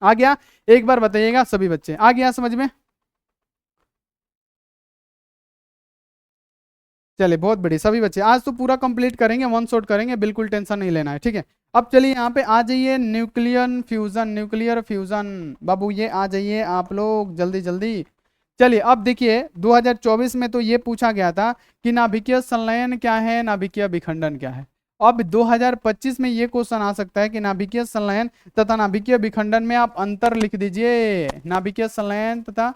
आ गया? एक बार बताइएगा सभी बच्चे, आ गया समझ में? चलिए बहुत बढ़िया सभी बच्चे, आज तो पूरा कंप्लीट करेंगे, वन शॉट करेंगे, बिल्कुल टेंशन नहीं लेना है। ठीक है, अब चलिए यहाँ पे आ जाइए, न्यूक्लियर फ्यूजन, न्यूक्लियर फ्यूजन बाबू ये आ जाइए आप लोग जल्दी जल्दी। चलिए अब देखिए 2024 में तो ये पूछा गया था कि नाभिकीय संलयन क्या है, नाभिकीय विखंडन क्या है। अब 2025 में ये क्वेश्चन आ सकता है कि नाभिकीय संलयन तथा नाभिकीय विखंडन में आप अंतर लिख दीजिए। नाभिकीय संलयन तथा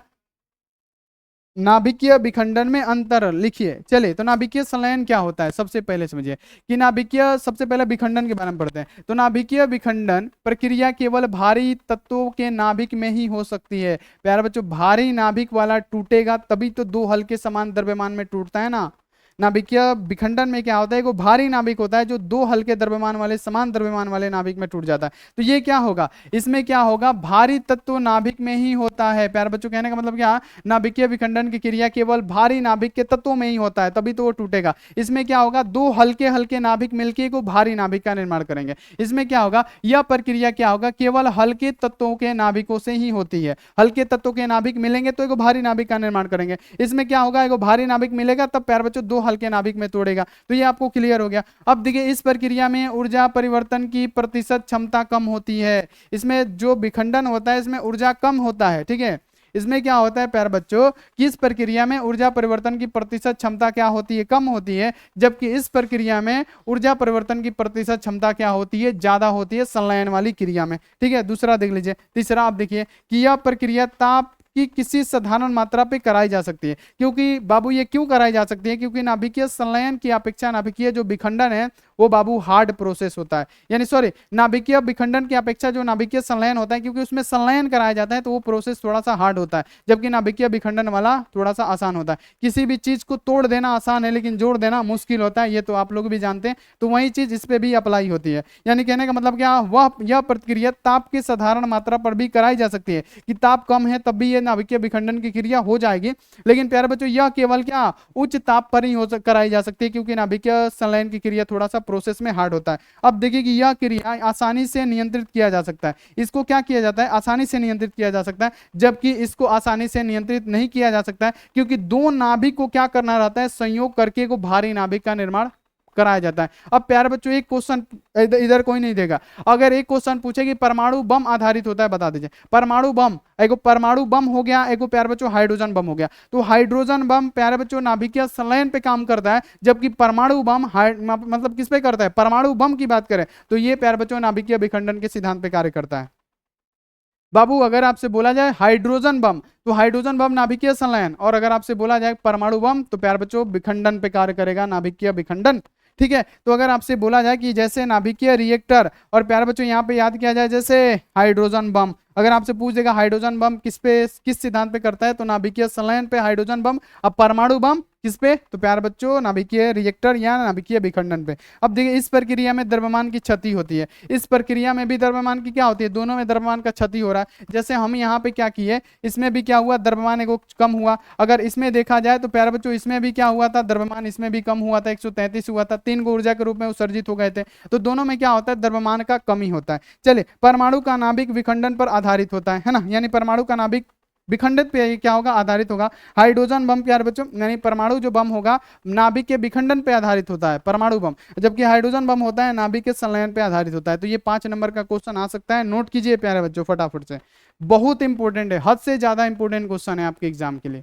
नाभिकीय विखंडन में अंतर लिखिए। चलिए तो नाभिकीय संलयन क्या होता है, सबसे पहले समझिए कि नाभिकीय, सबसे पहले विखंडन के बारे में पढ़ते हैं। तो नाभिकीय विखंडन प्रक्रिया केवल भारी तत्वों के नाभिक में ही हो सकती है। प्यारे बच्चों भारी नाभिक वाला टूटेगा तभी तो दो हल्के समान द्रव्यमान में टूटता है ना। नाभिकीय विखंडन में क्या होता है, वो भारी नाभिक होता है जो दो हल्के द्रव्यमान वाले समान द्रव्यमान वाले नाभिक में टूट जाता है। तो ये क्या होगा, इसमें क्या होगा, भारी तत्व नाभिक में ही होता है। प्यारे बच्चों कहने का मतलब क्या, नाभिकीय विखंडन की क्रिया केवल भारी नाभिक के तत्वों में ही होता है, तभी तो वो टूटेगा। इसमें क्या होगा, दो हल्के हल्के नाभिक मिलकर को भारी नाभिक का निर्माण करेंगे। इसमें क्या होगा, यह प्रक्रिया क्या होगा, केवल हल्के तत्वों के नाभिकों से ही होती है। हल्के तत्वों के नाभिक मिलेंगे तो एक भारी नाभिक का निर्माण करेंगे। इसमें क्या होगा, एक भारी नाभिक मिलेगा तब प्यारे बच्चों दो हल्के नाभिक में तोड़ेगा। तो ये आपको क्लियर हो गया। अब देखिए इस प्रक्रिया में ऊर्जा परिवर्तन की प्रतिशत क्षमता कम होती है। इसमें जो विखंडन होता है इसमें ऊर्जा कम होता है। ठीक है, इसमें क्या होता है प्यारे बच्चों, कि इस प्रक्रिया में ऊर्जा परिवर्तन की प्रतिशत क्षमता क्या होती है, कम होती है, जबकि इस प्रक्रिया में ऊर्जा परिवर्तन की प्रतिशत क्षमता क्या होती है, ज्यादा होती है संलयन वाली क्रिया में। ठीक है, दूसरा देख लीजिए। तीसरा आप देखिए कि यह प्रक्रिया ताप की किसी साधारण मात्रा पे कराई जा सकती है। क्योंकि बाबू ये क्यों कराई जा सकती है, क्योंकि नाभिकीय संलयन की अपेक्षा नाभिकीय जो विखंडन है वो बाबू हार्ड प्रोसेस होता है। यानी सॉरी, नाभिकीय विखंडन की अपेक्षा जो नाभिकीय संलयन होता है, क्योंकि उसमें संलयन कराया जाता है तो वो प्रोसेस थोड़ा सा हार्ड होता है, जबकि नाभिकीय विखंडन वाला थोड़ा सा आसान होता है। किसी भी चीज को तोड़ देना आसान है लेकिन जोड़ देना मुश्किल होता है, ये तो आप लोग भी जानते हैं। तो वही चीज इस पे भी अप्लाई होती है। यानी कहने का मतलब क्या, वह यह प्रक्रिया ताप की साधारण मात्रा पर भी कराई जा सकती है, कि ताप कम है तब भी ये नाभिकीय विखंडन की क्रिया हो जाएगी। लेकिन प्यारे बच्चों यह केवल क्या उच्च ताप पर ही कराई जा सकती है, क्योंकि नाभिकीय संलयन की क्रिया थोड़ा सा प्रोसेस में हार्ड होता है। अब देखिए कि यह क्रिया आसानी से नियंत्रित किया जा सकता है। इसको क्या किया जाता है, आसानी से नियंत्रित किया जा सकता है, जबकि इसको आसानी से नियंत्रित नहीं किया जा सकता है, क्योंकि दो नाभिक को क्या करना रहता है, संयोग करके को भारी नाभिक का निर्माण कराया जाता है। अब प्यारे बच्चों एक क्वेश्चन इधर कोई नहीं देगा, अगर एक क्वेश्चन पूछे कि परमाणु बम आधारित होता है, बता दीजिए। परमाणु बम, एक परमाणु बम हो गया, एक प्यारे बच्चों हाइड्रोजन बम हो गया। तो हाइड्रोजन बम प्यारे बच्चों नाभिकीय संलयन पे काम करता है, जबकि परमाणु बम मतलब किस पे करता है, परमाणु बम की बात करें तो ये प्यारे बच्चों नाभिकीय विखंडन के सिद्धांत पे कार्य करता है। बाबू अगर आपसे बोला जाए हाइड्रोजन बम तो हाइड्रोजन बम नाभिकीय संलयन, और अगर आपसे बोला जाए परमाणु बम तो प्यारे बच्चों विखंडन पे कार्य करेगा, नाभिकीय विखंडन। ठीक है, तो अगर आपसे बोला जाए कि जैसे नाभिकीय रिएक्टर, और प्यारे बच्चों यहाँ पे याद किया जाए जैसे हाइड्रोजन बम, अगर आपसे पूछ देगा हाइड्रोजन बम किस सिद्धांत पे करता है तो नाभिकीय संलयन पे हाइड्रोजन बम। अब परमाणु बम किस पे, तो प्यारे बच्चों नाभिकीय रिएक्टर या नाभिकीय विखंडन पे। अब देखिए इस प्रक्रिया में द्रव्यमान की क्षति होती है, इस प्रक्रिया में भी द्रव्यमान की क्या होती है, दोनों में द्रव्यमान का क्षति हो रहा है। जैसे हम यहाँ पे क्या किए, इसमें भी क्या हुआ, द्रव्यमान एक कम हुआ। अगर इसमें देखा जाए तो प्यारे बच्चों इसमें भी क्या हुआ था, द्रव्यमान इसमें भी कम हुआ था, 133 हुआ था, 3 को ऊर्जा के रूप में उत्सर्जित हो गए थे। तो दोनों में क्या होता है, द्रव्यमान का कमी होता है। चलिए, परमाणु का नाभिक विखंडन पर आधारित होता है ना, यानी परमाणु का नाभिक विखंडित पे क्या होगा, आधारित होगा। हाइड्रोजन बम प्यारे बच्चों यानी परमाणु जो बम होगा नाभिक के विखंडन पे आधारित होता है परमाणु बम, जबकि हाइड्रोजन बम होता है नाभिक के संलयन पे आधारित होता है। तो ये 5 नंबर का क्वेश्चन आ सकता है, नोट कीजिए प्यारे बच्चों फटाफट से, बहुत इंपॉर्टेंट है, हद से ज्यादा इंपॉर्टेंट क्वेश्चन है आपके एग्जाम के लिए।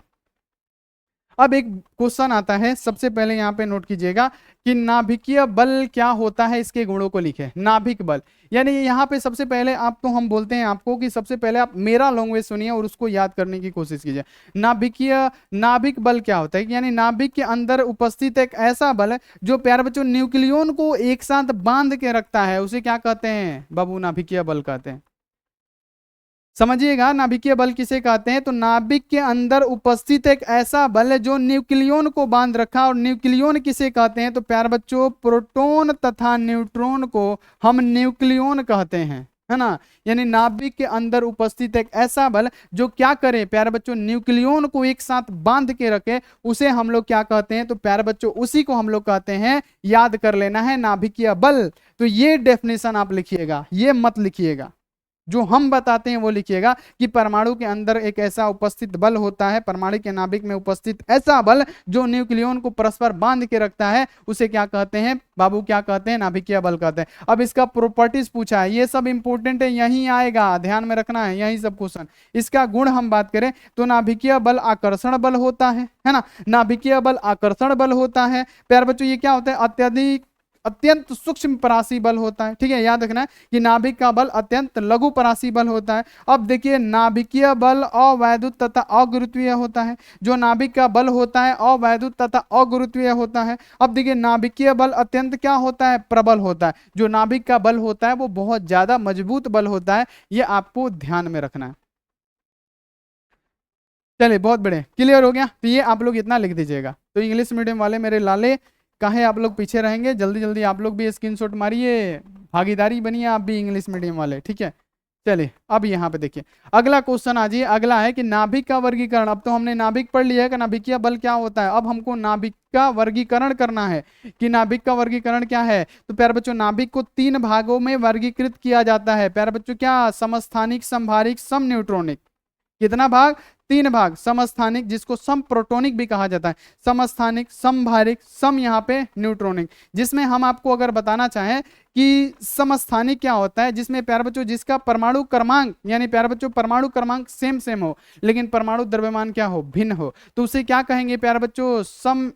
अब एक क्वेश्चन आता है, सबसे पहले यहाँ पे नोट कीजिएगा कि नाभिकीय बल क्या होता है, इसके गुणों को लिखे। नाभिक बल यानी यहाँ पे सबसे पहले आप तो हम बोलते हैं आपको कि सबसे पहले आप मेरा लैंग्वेज सुनिए और उसको याद करने की कोशिश कीजिए। नाभिक बल क्या होता है, यानी नाभिक के अंदर उपस्थित एक ऐसा बल है जो प्यारे बच्चों न्यूक्लियन को एक साथ बांध के रखता है, उसे क्या कहते हैं बाबू, नाभिकीय बल कहते हैं। समझिएगा नाभिकीय बल किसे कहते हैं, तो नाभिक के अंदर उपस्थित एक ऐसा बल है जो न्यूक्लियन को बांध रखा। और न्यूक्लियन किसे कहते हैं, तो प्यारे बच्चों प्रोटॉन तथा न्यूट्रॉन को हम न्यूक्लियन कहते हैं, है ना। यानी नाभिक के अंदर उपस्थित एक ऐसा बल जो क्या करे प्यारे बच्चों, न्यूक्लियन को एक साथ बांध के रखे, उसे हम लोग क्या कहते हैं, तो प्यारे बच्चों उसी को हम लोग कहते हैं, याद कर लेना है, नाभिकीय बल। तो ये डेफिनेशन आप लिखिएगा, ये मत लिखिएगा, जो हम बताते हैं वो लिखिएगा कि परमाणु के अंदर एक ऐसा उपस्थित बल होता है, परमाणु के नाभिक में उपस्थित ऐसा बल जो न्यूक्लियन को परस्पर बांध के रखता है, उसे क्या कहते हैं बाबू, क्या कहते हैं, नाभिकीय बल कहते हैं। अब इसका प्रॉपर्टीज पूछा है, ये सब इंपॉर्टेंट है, यहीं आएगा, ध्यान में रखना है, यही सब क्वेश्चन। इसका गुण हम बात करें तो नाभिकीय बल आकर्षण बल होता है ना, नाभिकीय बल आकर्षण बल होता है। प्यारे बच्चों ये क्या होता है, अत्यंत सूक्ष्म परासी बल होता है। ठीक है, याद रखना है कि नाभिक का बल अत्यंत लघु परासी बल होता है। अब देखिए नाभिकीय बल अवैद्युत तथा अगुरुत्वीय होता है, जो नाभिक का बल होता है अवैद्युत तथा अगुरुत्वीय होता है। अब देखिए नाभिकीय बल अत्यंत क्या होता है, प्रबल होता है, जो नाभिक का बल होता है वो बहुत ज्यादा मजबूत बल होता है, ये आपको ध्यान में रखना है। चलिए बहुत बड़े क्लियर हो गया, तो ये आप लोग इतना लिख दीजिएगा। तो इंग्लिश मीडियम वाले मेरे लाले काहे आप लोग पीछे रहेंगे, जल्दी जल्दी आप लोग भी स्क्रीनशॉट मारिए, भागीदारी बनिए आप भी इंग्लिश मीडियम वाले। ठीक है, चलिए अब यहाँ पे देखिए अगला क्वेश्चन आ जाइए। अगला है कि नाभिक का वर्गीकरण। अब तो हमने नाभिक पढ़ लिया है कि नाभिकीय बल क्या होता है, अब हमको नाभिक का वर्गीकरण करना है कि नाभिक का वर्गीकरण क्या है। तो प्यारे बच्चों नाभिक को 3 भागों में वर्गीकृत किया जाता है। प्यारे बच्चों क्या, समस्थानिक, समभारिक, सम न्यूट्रॉनिक। कितना भाग, 3 भाग। समस्थानिक जिसको सम प्रोटोनिक भी कहा जाता है, समस्थानिक, समभारिक, सम यहाँ पे न्यूट्रॉनिक। जिसमें हम आपको अगर बताना चाहें कि समस्थानिक क्या होता है, जिसमें प्यारे बच्चों जिसका परमाणु क्रमांक यानी प्यारे बच्चों परमाणु क्रमांक सेम हो लेकिन परमाणु द्रव्यमान क्या हो, भिन्न हो, तो उसे क्या कहेंगे प्यारे बच्चों, सम,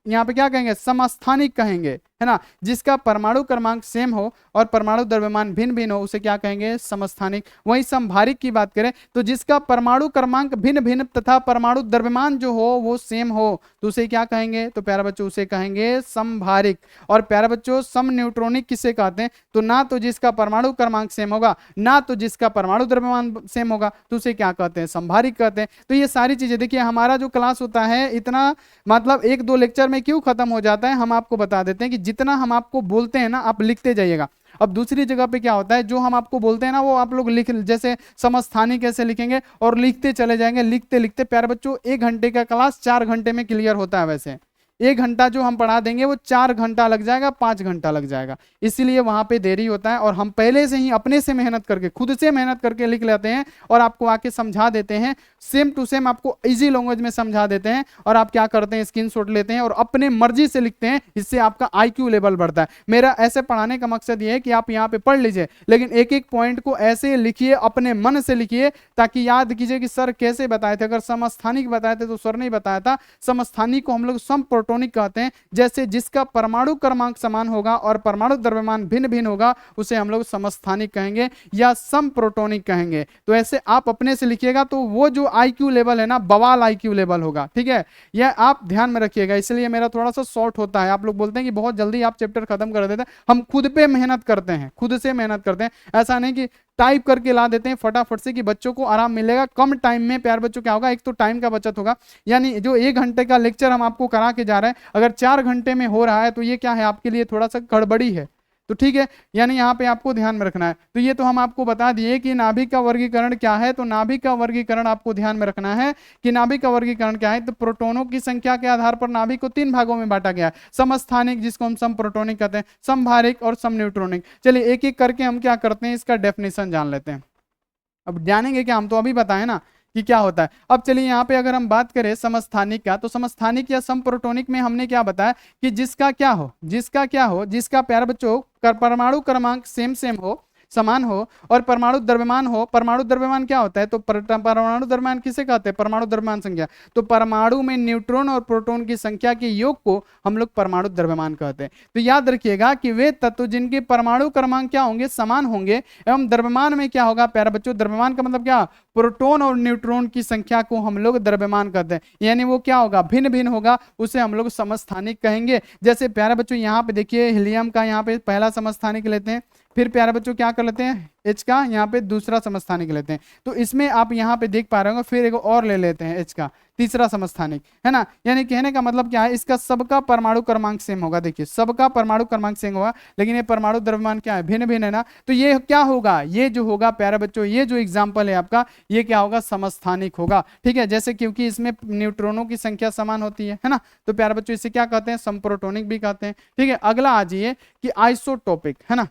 यहाँ पे क्या कहेंगे, समस्थानिक कहेंगे, है ना। जिसका परमाणु क्रमांक सेम हो और परमाणु द्रव्यमान भिन्न भिन्न हो उसे क्या कहेंगे, समस्थानिक। वहीं समभारिक की बात करें तो जिसका परमाणु क्रमांक भिन्न भिन्न तथा परमाणु द्रव्यमान जो हो वो सेम हो तो उसे क्या कहेंगे, तो प्यारे बच्चों उसे कहेंगे समभारिक। और प्यारे बच्चों सम न्यूट्रॉनिक किसे कहते हैं, तो ना तो जिसका परमाणु क्रमांक सेम होगा ना तो जिसका परमाणु द्रव्यमान सेम होगा तो उसे क्या कहते हैं, समभारिक कहते हैं। तो ये सारी चीजें देखिए, हमारा जो क्लास होता है इतना मतलब 1-2 लेक्चर में क्यों खत्म हो जाता है, हम आपको बता देते हैं कि जितना हम आपको बोलते हैं ना आप लिखते जाइएगा। अब दूसरी जगह पे क्या होता है, जो हम आपको बोलते हैं ना वो आप लोग लिख, जैसे समस्थानिक कैसे लिखेंगे और लिखते चले जाएंगे, लिखते लिखते प्यारे बच्चों 1 घंटे का क्लास 4 घंटे में क्लियर होता है। वैसे 1 घंटा जो हम पढ़ा देंगे वो 4 घंटा लग जाएगा, 5 घंटा लग जाएगा, इसीलिए वहां पे देरी होता है। और हम पहले से ही अपने से मेहनत करके, खुद से मेहनत करके लिख लेते हैं और आपको आके समझा देते हैं, सेम टू सेम आपको इजी लैंग्वेज में समझा देते हैं, और आप क्या करते हैं, स्क्रीनशॉट लेते हैं और अपने मर्जी से लिखते हैं। इससे आपका आईक्यू लेवल बढ़ता है। मेरा ऐसे पढ़ाने का मकसद ये है कि आप यहाँ पे पढ़ लीजिए, लेकिन एक एक पॉइंट को ऐसे लिखिए, अपने मन से लिखिए, ताकि याद कीजिए कि सर कैसे बताए थे। अगर समस्थानिक बताए थे तो सर नहीं बताया था। समस्थानिक को हम लोग समप्रोटोनिक कहते हैं। जैसे जिसका परमाणु क्रमांक समान होगा और परमाणु द्रव्यमान भिन्न भिन्न होगा, उसे हम लोग समस्थानिक कहेंगे या समप्रोटोनिक कहेंगे। तो ऐसे आप अपने से लिखिएगा तो वो जो आईक्यू लेवल है ना, बवाल आईक्यू लेवल होगा। ठीक है, यह आप ध्यान में रखिएगा। इसलिए मेरा थोड़ा सा शॉर्ट होता है। आप लोग बोलते हैं कि बहुत जल्दी आप चैप्टर खत्म कर देते हैं। हम खुद पे मेहनत करते हैं, खुद से मेहनत करते हैं। ऐसा नहीं कि टाइप करके ला देते हैं फटाफट से कि बच्चों को आराम मिलेगा। कम टाइम में प्यार बच्चों क्या होगा, एक तो टाइम का बचत होगा, यानी जो 1 घंटे का लेक्चर हम आपको करा के जा रहे हैं, अगर 4 घंटे में हो रहा है तो ये क्या है, आपके लिए थोड़ा सा गड़बड़ी है। तो ठीक है, यानी यहाँ पे आपको ध्यान में रखना है। तो ये तो हम आपको बता दिए कि नाभिक का वर्गीकरण क्या है। तो नाभिक का वर्गीकरण आपको ध्यान में रखना है कि नाभिक का वर्गीकरण क्या है। तो प्रोटोनों की संख्या के आधार पर नाभिक को 3 भागों में बांटा गया है। समस्थानिक, जिसको हम समप्रोटोनिक कहते हैं, समभारिक और समन्यूट्रॉनिक। चलिए एक एक करके हम क्या करते हैं, इसका डेफिनेशन जान लेते हैं। अब जानेंगे क्या, हम तो अभी बताएं ना कि क्या होता है। अब चलिए यहाँ पे अगर हम बात करें समस्थानिक का, तो समस्थानिक या समप्रोटोनिक में हमने क्या बताया कि जिसका क्या हो, जिसका प्यारे बच्चों परमाणु क्रमांक सेम सेम हो, समान हो, और परमाणु द्रव्यमान हो। परमाणु द्रव्यमान क्या होता है, तो परमाणु द्रव्यमान किसे कहते हैं, परमाणु द्रव्यमान संख्या। तो परमाणु में न्यूट्रॉन और प्रोटॉन की संख्या के योग को हम लोग परमाणु द्रव्यमान कहते हैं। तो याद रखिएगा कि वे तत्व जिनके परमाणु क्रमांक क्या होंगे, समान होंगे, एवं द्रव्यमान में क्या होगा प्यारे बच्चों, द्रव्यमान का मतलब क्या, प्रोटॉन और न्यूट्रॉन की संख्या को हम लोग द्रव्यमान कहते हैं। यानी वो क्या होगा, भिन्न भिन्न होगा, उसे हम लोग समस्थानिक कहेंगे। जैसे प्यारे बच्चों यहाँ पे देखिए, हीलियम का यहाँ पे पहला समस्थानिक लेते हैं, फिर प्यारे बच्चों क्या कर लेते हैं, H का यहाँ पे दूसरा समस्थानिक लेते हैं। तो इसमें आप यहाँ पे देख पा रहे होंगे, फिर एक और ले लेते हैं H का तीसरा समस्थानिक, है ना। यानी कहने का मतलब क्या है, इसका सबका परमाणु क्रमांक सेम होगा। देखिए सबका परमाणु क्रमांक सेम होगा, लेकिन ये परमाणु द्रव्यमान क्या है, भिन्न भिन्न है ना। तो ये क्या होगा, ये जो होगा प्यारे बच्चों, ये जो एग्जाम्पल है आपका, ये क्या होगा, समस्थानिक होगा। ठीक है, जैसे क्योंकि इसमें न्यूट्रॉनों की संख्या समान होती है ना। तो प्यारे बच्चों इसे क्या कहते हैं, समप्रोटोनिक भी कहते हैं। ठीक है, अगला आ जाइए कि आइसोटोपिक, है ना।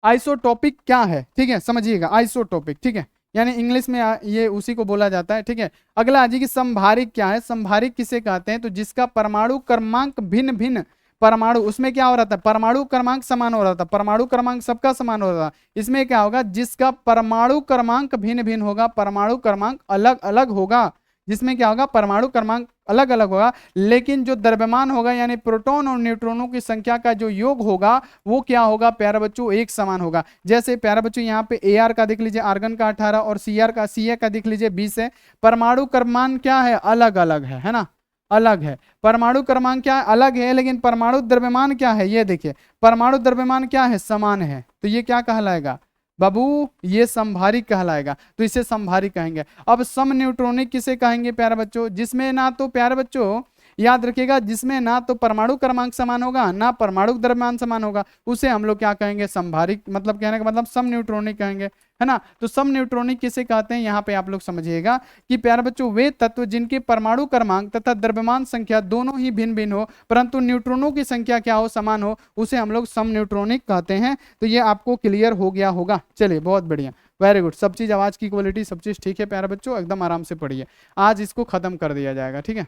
आइसोटोपिक क्या है, ठीक है, समझिएगा आइसोटोपिक। ठीक है, यानी इंग्लिश में ये उसी को बोला जाता है। ठीक है, अगला आ जाइए कि संभारिक क्या है। संभारिक किसे कहते हैं, तो जिसका परमाणु क्रमांक भिन्न भिन्न, परमाणु उसमें क्या हो रहा था, परमाणु क्रमांक समान हो रहा था, परमाणु क्रमांक सबका समान हो रहा था। इसमें क्या होगा, जिसका परमाणु क्रमांक भिन्न भिन्न होगा, परमाणु क्रमांक अलग अलग होगा, जिसमें क्या होगा, परमाणु क्रमांक अलग अलग होगा, लेकिन जो द्रव्यमान होगा यानी प्रोटॉन और न्यूट्रॉनों की संख्या का जो योग होगा वो क्या होगा प्यारे बच्चों, एक समान होगा। जैसे प्यारे बच्चों यहाँ पे Ar का देख लीजिए, आर्गन का 18 और Ca का देख लीजिए 20 है। परमाणु क्रमांक क्या है, अलग अलग है ना, अलग है। परमाणु क्रमांक क्या है, अलग है, लेकिन परमाणु द्रव्यमान क्या है, ये देखिए परमाणु द्रव्यमान क्या है, समान है। तो ये क्या कहलाएगा बाबू, ये संभारिक कहलाएगा। तो इसे संभारिक कहेंगे। अब सम न्यूट्रॉनिक किसे कहेंगे प्यारे बच्चों, जिसमें ना तो प्यारे बच्चों याद रखिएगा, जिसमें ना तो परमाणु क्रमांक समान होगा ना परमाणु द्रव्यमान समान होगा, उसे हम लोग क्या कहेंगे, संभारिक। मतलब कहने का मतलब सम न्यूट्रॉनिक कहेंगे, है ना। तो सम न्यूट्रॉनिक किसे कहते हैं, यहाँ पे आप लोग समझिएगा कि प्यारे बच्चों वे तत्व जिनके परमाणु क्रमांक तथा द्रव्यमान संख्या दोनों ही भिन्न भिन्न हो, परंतु न्यूट्रॉनों की संख्या क्या हो, समान हो, उसे हम लोग सम न्यूट्रॉनिक कहते हैं। तो ये आपको क्लियर हो गया होगा। चलिए बहुत बढ़िया, वेरी गुड। सब चीज, आवाज की क्वालिटी सब चीज ठीक है प्यारे बच्चों, एकदम आराम से पढ़िए। आज इसको खत्म कर दिया जाएगा, ठीक है।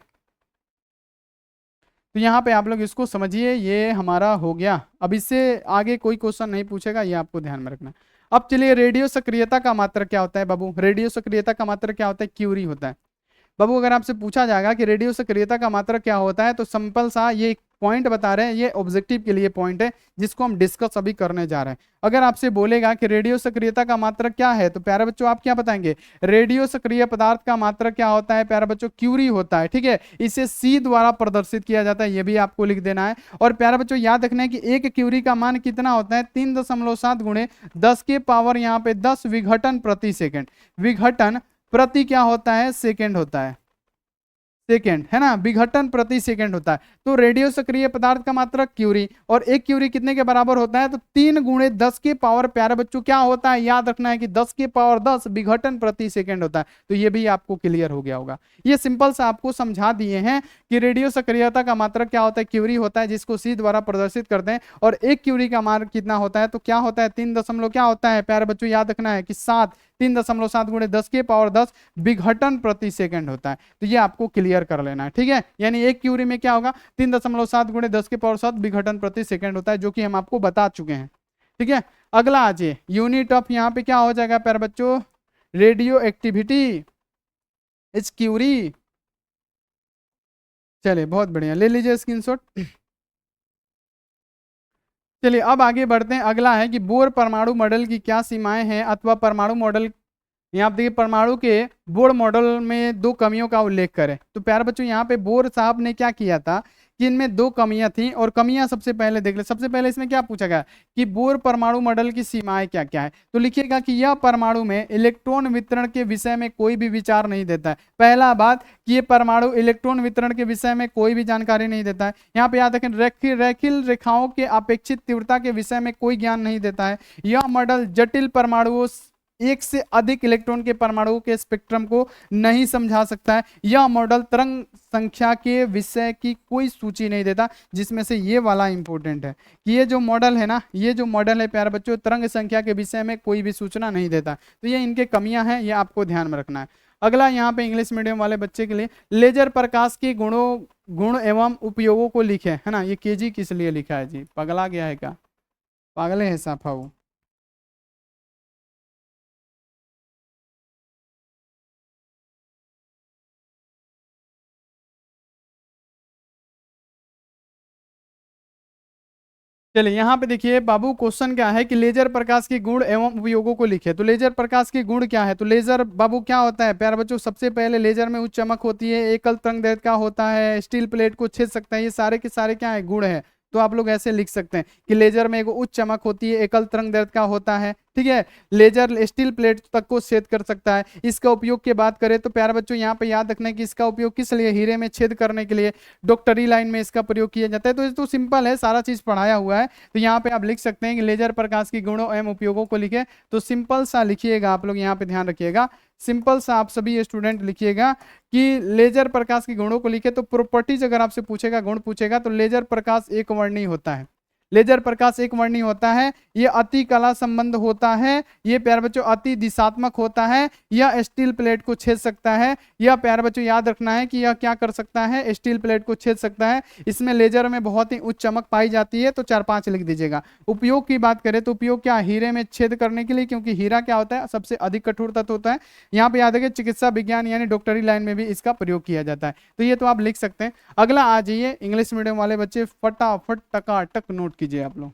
तो यहाँ पे आप लोग इसको समझिए, ये हमारा हो गया। अब इससे आगे कोई क्वेश्चन नहीं पूछेगा, ये आपको ध्यान में रखना। अब चलिए, रेडियो सक्रियता का मात्रक क्या होता है बाबू, रेडियो सक्रियता का मात्रक क्या होता है, क्यूरी होता है। बाबू अगर आपसे पूछा जाएगा कि रेडियो सक्रियता का मात्रक क्या होता है, तो सिंपल सा ये पॉइंट बता रहे हैं, ये ऑब्जेक्टिव के लिए पॉइंट है जिसको हम डिस्कस अभी करने जा रहे हैं। अगर आपसे बोलेगा कि रेडियो सक्रियता का मात्रक क्या है, तो प्यारे बच्चों आप क्या बताएंगे, रेडियो सक्रिय पदार्थ का मात्रक क्या होता है प्यारे बच्चों, क्यूरी होता है। ठीक है, इसे सी द्वारा प्रदर्शित किया जाता है, ये भी आपको लिख देना है। और प्यारे बच्चों याद रखना है कि एक क्यूरी का मान कितना होता है, 3.7 गुणे 10 के पावर यहाँ पे 10 विघटन प्रति सेकेंड। विघटन प्रति क्या होता है, सेकेंड होता है। सेकेंड, है ना, विघटन प्रति सेकेंड होता है। तो रेडियो सक्रिय पदार्थ का मात्रक क्यूरी, और एक क्यूरी कितने के बराबर होता है, तो 3 × 10 के पावर, प्यारे बच्चों क्या होता है, याद रखना है कि 10 के पावर 10 विघटन प्रति सेकेंड होता है। तो ये भी आपको क्लियर हो गया होगा। ये सिंपल सा आपको समझा दिए हैं कि रेडियो सक्रियता का मात्रक क्या होता है, क्यूरी होता है, जिसको सी द्वारा प्रदर्शित करते हैं। और एक क्यूरी का मान कितना होता है, तो क्या होता है, 3 दशमलव क्या होता है प्यारे बच्चों, याद रखना है कि 7, 3.7 × 10 के पावर 10 विघटन प्रति सेकंड होता है। तो ये आपको क्लियर कर लेना है, ठीक है। यानी एक क्यूरी में क्या होगा, 3.7 × 10 के पावर 7 विघटन प्रति सेकंड होता है, जो कि हम आपको बता चुके हैं, ठीक है। अगला आ जाइए, यूनिट ऑफ यहाँ पे क्या हो जाएगा प्यारे बच्चों, रेडियो एक्टिविटी इज क्यूरी। चलिए बहुत बढ़िया, ले लीजिए स्क्रीनशॉट। चलिए अब आगे बढ़ते हैं। अगला है कि बोर परमाणु मॉडल की क्या सीमाएं हैं, अथवा परमाणु मॉडल, यहाँ पे देखिए परमाणु के बोर मॉडल में 2 कमियों का उल्लेख करें। तो प्यारे बच्चों यहाँ पे बोर साहब ने क्या किया था कि इनमें 2 कमियां थी, और कमियां सबसे पहले देख ले। सबसे पहले इसमें क्या पूछा गया कि बोर परमाणु मॉडल की सीमाएं क्या क्या है। तो लिखिएगा कि यह परमाणु में इलेक्ट्रॉन वितरण के विषय में कोई भी विचार नहीं देता है। पहला बात कि ये परमाणु इलेक्ट्रॉन वितरण के विषय में कोई भी जानकारी नहीं देता है। यहाँ पे याद रखें, रैखिक रेखाओं के अपेक्षित तीव्रता के विषय में कोई ज्ञान नहीं देता है। यह मॉडल जटिल परमाणुओं, एक से अधिक इलेक्ट्रॉन के परमाणुओं के स्पेक्ट्रम को नहीं समझा सकता है। यह मॉडल तरंग संख्या के विषय की कोई सूची नहीं देता, जिसमें से ये वाला इंपॉर्टेंट है कि ये जो मॉडल है ना, ये जो मॉडल है प्यारे बच्चों, तरंग संख्या के विषय में कोई भी सूचना नहीं देता। तो ये इनके कमियां हैं, ये आपको ध्यान में रखना है। अगला यहाँ पे इंग्लिश मीडियम वाले बच्चे के लिए, लेजर प्रकाश के गुण एवं उपयोगों को लिखे, है ना। ये केजी किस लिए लिखा है जी, पगला गया है क्या, पागले है साफा वो। चलिए यहाँ पे देखिए बाबू, क्वेश्चन क्या है कि लेजर प्रकाश के गुण एवं उपयोगों को लिखे। तो लेजर प्रकाश के गुण क्या है, तो लेजर बाबू क्या होता है प्यारे बच्चों, सबसे पहले लेजर में उच्च चमक होती है, एकल तरंग दैर्ध्य का होता है, स्टील प्लेट को छेद सकता है। ये सारे के सारे क्या है, गुण है। तो आप लोग ऐसे लिख सकते हैं कि लेजर में एक उच्च चमक होती है, एकल तरंग दैर्ध्य का होता है, ठीक है। लेजर स्टील प्लेट तक को छेद कर सकता है। इसका उपयोग की बात करें तो प्यारे बच्चों यहाँ पे याद रखना है कि इसका उपयोग किस लिए, हीरे में छेद करने के लिए, डॉक्टरी लाइन में इसका प्रयोग किया जाता है। तो ये तो सिंपल है, सारा चीज पढ़ाया हुआ है। तो यहाँ पे आप लिख सकते हैं कि लेजर प्रकाश के गुणों एवं उपयोगों को लिखे। तो सिंपल सा लिखिएगा आप लोग, यहाँ पे ध्यान रखिएगा, सिंपल सा आप सभी स्टूडेंट लिखिएगा कि लेजर प्रकाश के गुणों को लिखे। तो प्रॉपर्टीज अगर आपसे पूछेगा, गुण पूछेगा, तो लेजर प्रकाश एक वर्णीय होता है। लेजर प्रकाश एक वर्णीय होता है, ये अति कला संबंध होता है, ये प्यारे बच्चों अति दिशात्मक होता है, यह स्टील प्लेट को छेद सकता है। यह प्यारे बच्चों याद रखना है कि यह क्या कर सकता है, स्टील प्लेट को छेद सकता है। इसमें लेजर में बहुत ही उच्च चमक पाई जाती है। तो 4-5 लिख दीजिएगा। उपयोग की बात करें तो उपयोग क्या, हीरे में छेद करने के लिए, क्योंकि हीरा क्या होता है, सबसे अधिक कठोर तत्व होता है। यहाँ पे याद रखिए चिकित्सा विज्ञान यानी डॉक्टरी लाइन में भी इसका प्रयोग किया जाता है। तो ये तो आप लिख सकते हैं। अगला आ जाइए, इंग्लिश मीडियम वाले बच्चे फटाफट टकाटक नोट कीजिए आप लोग।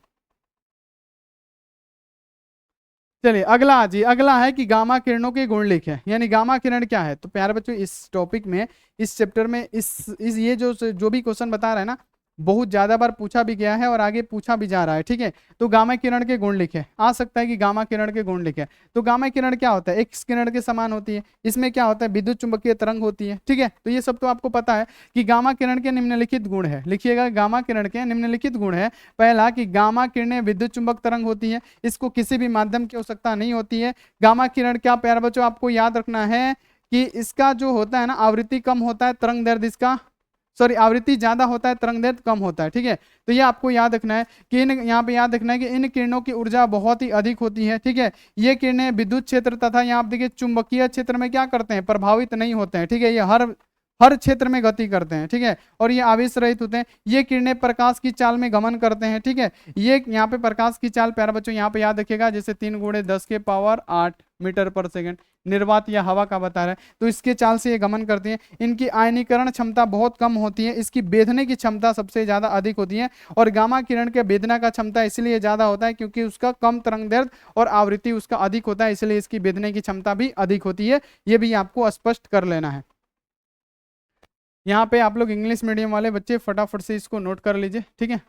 चलिए अगला आ जाइए, अगला है कि गामा किरणों के गुण लिखे। यानी गामा किरण क्या है, तो प्यारे बच्चों इस टॉपिक में, इस चैप्टर में, इस ये जो भी क्वेश्चन बता रहा है ना, बहुत ज्यादा बार पूछा भी गया है और आगे पूछा भी जा रहा है, ठीक है। तो गामा किरण के गुण लिखे, आ सकता है कि गामा किरण के गुण लिखे। तो गामा किरण क्या होता है, एक्स किरण के समान होती है। इसमें क्या होता है, विद्युत चुंबकीय तरंग होती है, ठीक है। तो ये सब तो आपको पता है कि गामा किरण के निम्नलिखित गुण है। लिखिएगा गामा किरण के निम्नलिखित गुण है। पहला कि गामा किरणें विद्युत चुंबक तरंग होती है, इसको किसी भी माध्यम की आवश्यकता नहीं होती है। गामा किरण क्या प्यारे बच्चों आपको याद रखना है कि इसका जो होता है ना, आवृत्ति कम होता है, तरंग दैर्ध्य इसका, सॉरी आवृत्ति ज्यादा होता है, तरंग दैर्ध्य कम होता है, ठीक है। तो ये आपको याद रखना है कि इन, यहाँ पे याद रखना है कि इन किरणों की ऊर्जा बहुत ही अधिक होती है, ठीक है। ये किरणें विद्युत क्षेत्र तथा यहाँ पे देखिए चुंबकीय क्षेत्र में क्या करते हैं, प्रभावित नहीं होते हैं, ठीक है। ये हर क्षेत्र में गति करते हैं, ठीक है। और ये आवेश रहित होते हैं। ये किरणें प्रकाश की चाल में गमन करते हैं, ठीक है। ये यहाँ पे प्रकाश की चाल प्यारे बच्चों यहाँ पे याद रखिएगा, जैसे 3 × 10⁸ मीटर पर सेकंड, निर्वात या हवा का बता रहा है। तो इसके चाल से ये गमन करती है। इनकी आयनीकरण क्षमता बहुत कम होती है, इसकी भेदने की क्षमता सबसे ज्यादा अधिक होती है। और गामा किरण के भेदना का क्षमता इसलिए ज्यादा होता है क्योंकि उसका कम तरंग दैर्ध्य और आवृत्ति उसका अधिक होता है, इसलिए इसकी भेदने की क्षमता भी अधिक होती है। ये भी आपको स्पष्ट कर लेना है। यहाँ पे आप लोग इंग्लिश मीडियम वाले बच्चे फटाफट से इसको नोट कर लीजिए, ठीक है।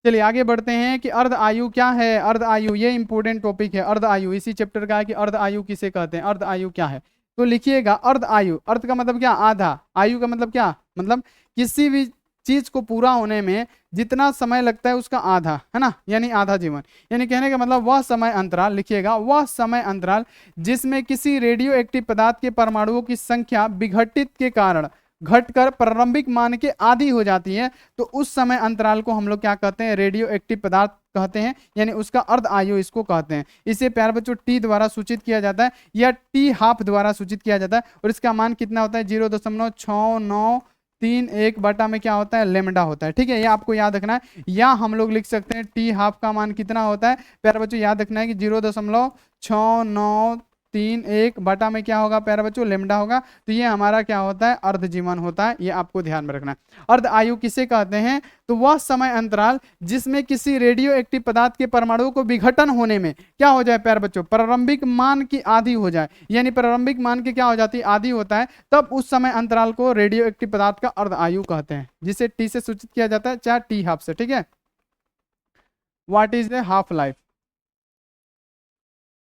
चलिए आगे बढ़ते हैं कि अर्ध आयु क्या है। अर्ध आयु ये इंपॉर्टेंट टॉपिक है। अर्ध आयु इसी चैप्टर का है कि अर्ध आयु किसे कहते हैं, अर्ध आयु क्या है। तो लिखिएगा अर्ध आयु, अर्ध का मतलब क्या, आधा, आयु का मतलब क्या, मतलब किसी भी चीज को पूरा होने में जितना समय लगता है उसका आधा, है ना, यानी आधा जीवन। यानी कहने का मतलब वह समय अंतराल, लिखिएगा वह समय अंतराल जिसमें किसी रेडियो एक्टिव पदार्थ के परमाणुओं की संख्या विघटित के कारण घटकर प्रारंभिक मान के आधी हो जाती है, तो उस समय अंतराल को हम लोग क्या कहते हैं, रेडियो एक्टिव पदार्थ कहते हैं, यानी उसका अर्ध आयु इसको कहते हैं। इसे प्यारे बच्चों टी द्वारा सूचित किया जाता है या टी हाफ द्वारा सूचित किया जाता है, और इसका मान कितना होता है, 0.6931 बटा में क्या होता है, लेमडा होता है। ठीक है, ये आपको याद रखना है, या हम लोग लिख सकते हैं टी हाफ का मान कितना होता है, प्यारे बच्चों याद रखना है कि 0.6931 बटा में क्या होगा प्यारे बच्चों, लेमडा होगा। तो ये हमारा क्या होता है, अर्ध जीवन होता है, ये आपको ध्यान में रखना है। अर्ध आयु किसे कहते हैं, तो वह समय अंतराल जिसमें किसी रेडियो एक्टिव पदार्थ के परमाणुओं को विघटन होने में क्या हो जाए प्यारे बच्चों, प्रारंभिक मान की आधी हो जाए, यानी प्रारंभिक मान की क्या हो जाती है, आधी होता है, तब उस समय अंतराल को रेडियो एक्टिव पदार्थ का अर्ध आयु कहते हैं, जिसे टी से सूचित किया जाता है, चाहे टी हाफ से। ठीक है, what is the half life,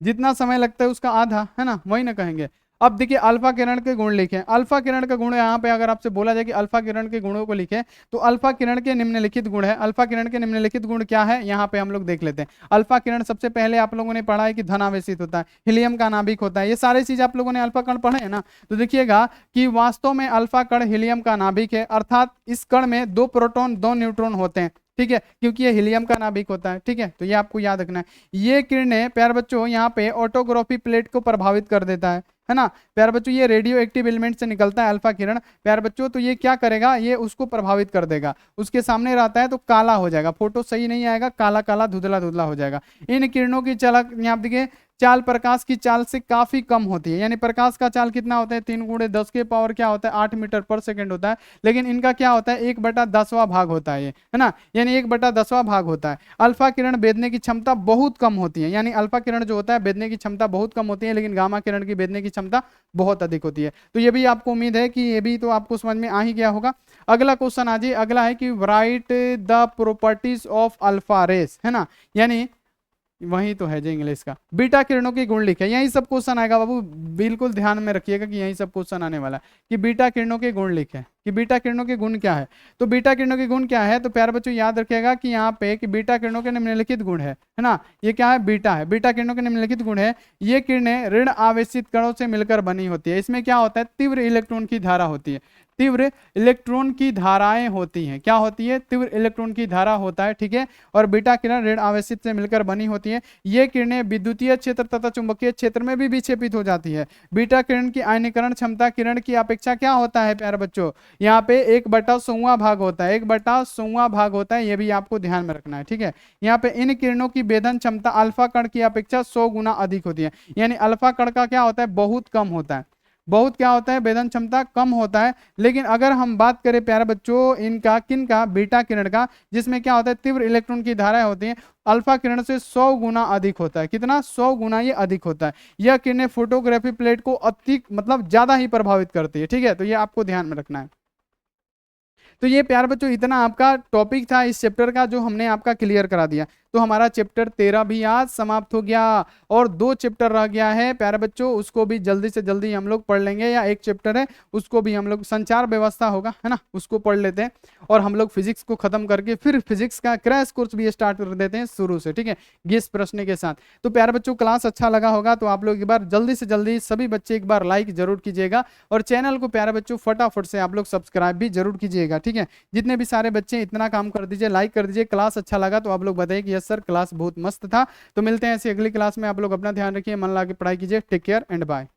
जितना समय लगता है उसका आधा, है ना, वही ना कहेंगे। अब देखिए अल्फा किरण के गुण लिखे, अल्फा किरण का गुण यहाँ पे अगर आपसे बोला जाए कि अल्फा किरण के गुणों को लिखे, तो अल्फा किरण के निम्नलिखित गुण है। अल्फा किरण के निम्नलिखित गुण क्या है, यहाँ पे हम लोग देख लेते हैं। अल्फा किरण सबसे पहले आप लोगों ने पढ़ा है कि धनावेशित होता है, हीलियम का नाभिक होता है, ये सारी चीज आप लोगों ने अल्फा कण पढ़े है ना। तो देखिएगा कि वास्तव में अल्फा कण हीलियम का नाभिक है, अर्थात इस कण में 2 प्रोटॉन 2 न्यूट्रॉन होते हैं। ठीक है, क्योंकि ये हीलियम का नाभिक होता है। ठीक है, तो ये आपको याद रखना है। ये किरणें प्यारे बच्चों यहाँ पे ऑटोग्राफी प्लेट को प्रभावित कर देता है ना प्यारे बच्चों, ये रेडियो एक्टिव एलिमेंट से निकलता है अल्फा किरण प्यारे बच्चों, तो ये क्या करेगा, ये उसको प्रभावित कर देगा, उसके सामने रहता है तो काला हो जाएगा, फोटो सही नहीं आएगा, काला काला धुंधला धुंधला हो जाएगा। इन किरणों की चलक यहाँ देखिए चाल प्रकाश की चाल से काफी कम होती है, यानी प्रकाश का चाल कितना होता है, 3 × 10 के पावर क्या होता है, 8 मीटर पर सेकंड होता है, लेकिन इनका क्या होता है, 1/10वां भाग होता है ये, है ना, यानी 1/10वां भाग होता है। अल्फा किरण भेदने की क्षमता बहुत कम होती है, यानी अल्फा किरण जो होता है भेदने की क्षमता बहुत कम होती है, लेकिन गामा किरण की भेदने की क्षमता बहुत अधिक होती है। तो ये भी आपको उम्मीद है कि ये भी तो आपको समझ में आ ही गया होगा। अगला क्वेश्चन आ जाइए, अगला है कि write the properties of alpha rays, है ना, यानी वही तो है जो इंग्लिश का, बीटा किरणों के गुण लिखे, यही सब क्वेश्चन आएगा बाबू, बिल्कुल ध्यान में रखिएगा कि यही सब क्वेश्चन आने वाला है कि बीटा किरणों के गुण लिखे, कि बीटा किरणों के गुण क्या है। तो बीटा किरणों के गुण क्या है, तो प्यारे बच्चों याद रखिएगा कि यहाँ पे कि बीटा किरणों के निम्नलिखित गुण है ना, ये क्या है, बीटा है, बीटा किरणों के निम्नलिखित गुण है। ये किरणें ऋण आवेशित कणों से मिलकर बनी होती है, इसमें क्या होता है, तीव्र इलेक्ट्रॉन की धारा होती है, तीव्र इलेक्ट्रॉन की धाराएं होती हैं, क्या होती है, तीव्र इलेक्ट्रॉन की धारा होता है। ठीक है, और बीटा किरण ऋण आवेशित से मिलकर बनी होती है। ये किरणें विद्युतीय क्षेत्र तथा चुंबकीय क्षेत्र में भी विक्षेपित हो जाती है। बीटा किरण की आयनीकरण क्षमता किरण की अपेक्षा क्या होता है प्यारे बच्चों, यहाँ पे 1/100वां भाग होता है, 1/100वां भाग होता है, ये भी आपको ध्यान में रखना है। ठीक है, यहाँ पे इन किरणों की भेदन क्षमता अल्फा कण की अपेक्षा 100 गुना अधिक होती है, यानी अल्फा कण का क्या होता है, बहुत कम होता है, बहुत क्या होता है, भेदन क्षमता कम होता है। लेकिन अगर हम बात करें प्यारे बच्चों इनका, किनका, बीटा किरण का, जिसमें क्या होता है, तीव्र इलेक्ट्रॉन की धाराएं होती हैं, अल्फा किरण से 100 गुना अधिक होता है, कितना, 100 गुना ये अधिक होता है। यह किरणें फोटोग्राफी प्लेट को अधिक मतलब ज्यादा ही प्रभावित करती है। ठीक है, तो ये आपको ध्यान में रखना है। तो ये प्यारे बच्चों इतना आपका टॉपिक था इस चैप्टर का, जो हमने आपका क्लियर करा दिया। तो हमारा चैप्टर 13 भी आज समाप्त हो गया, और 2 चैप्टर रह गया है प्यारे बच्चों, उसको भी जल्दी से जल्दी हम लोग पढ़ लेंगे, या 1 चैप्टर है उसको भी हम लोग, संचार व्यवस्था होगा, है ना, उसको पढ़ लेते हैं, और हम लोग फिजिक्स को खत्म करके फिर फिजिक्स का क्रैश कोर्स भी स्टार्ट कर देते हैं शुरू से। ठीक है, गेस प्रश्न के साथ। तो प्यारे बच्चों क्लास अच्छा लगा होगा तो आप लोग एक बार जल्दी से जल्दी सभी बच्चे एक बार लाइक जरूर कीजिएगा, और चैनल को प्यारे बच्चों फटाफट से आप लोग सब्सक्राइब भी जरूर कीजिएगा। ठीक है, जितने भी सारे बच्चे इतना काम कर दीजिए, लाइक कर दीजिए। क्लास अच्छा लगा तो आप लोग बताइए कि यस सर क्लास बहुत मस्त था। तो मिलते हैं ऐसी अगली क्लास में, आप लोग अपना ध्यान रखिए, मन लगा के पढ़ाई कीजिए। Take care and bye.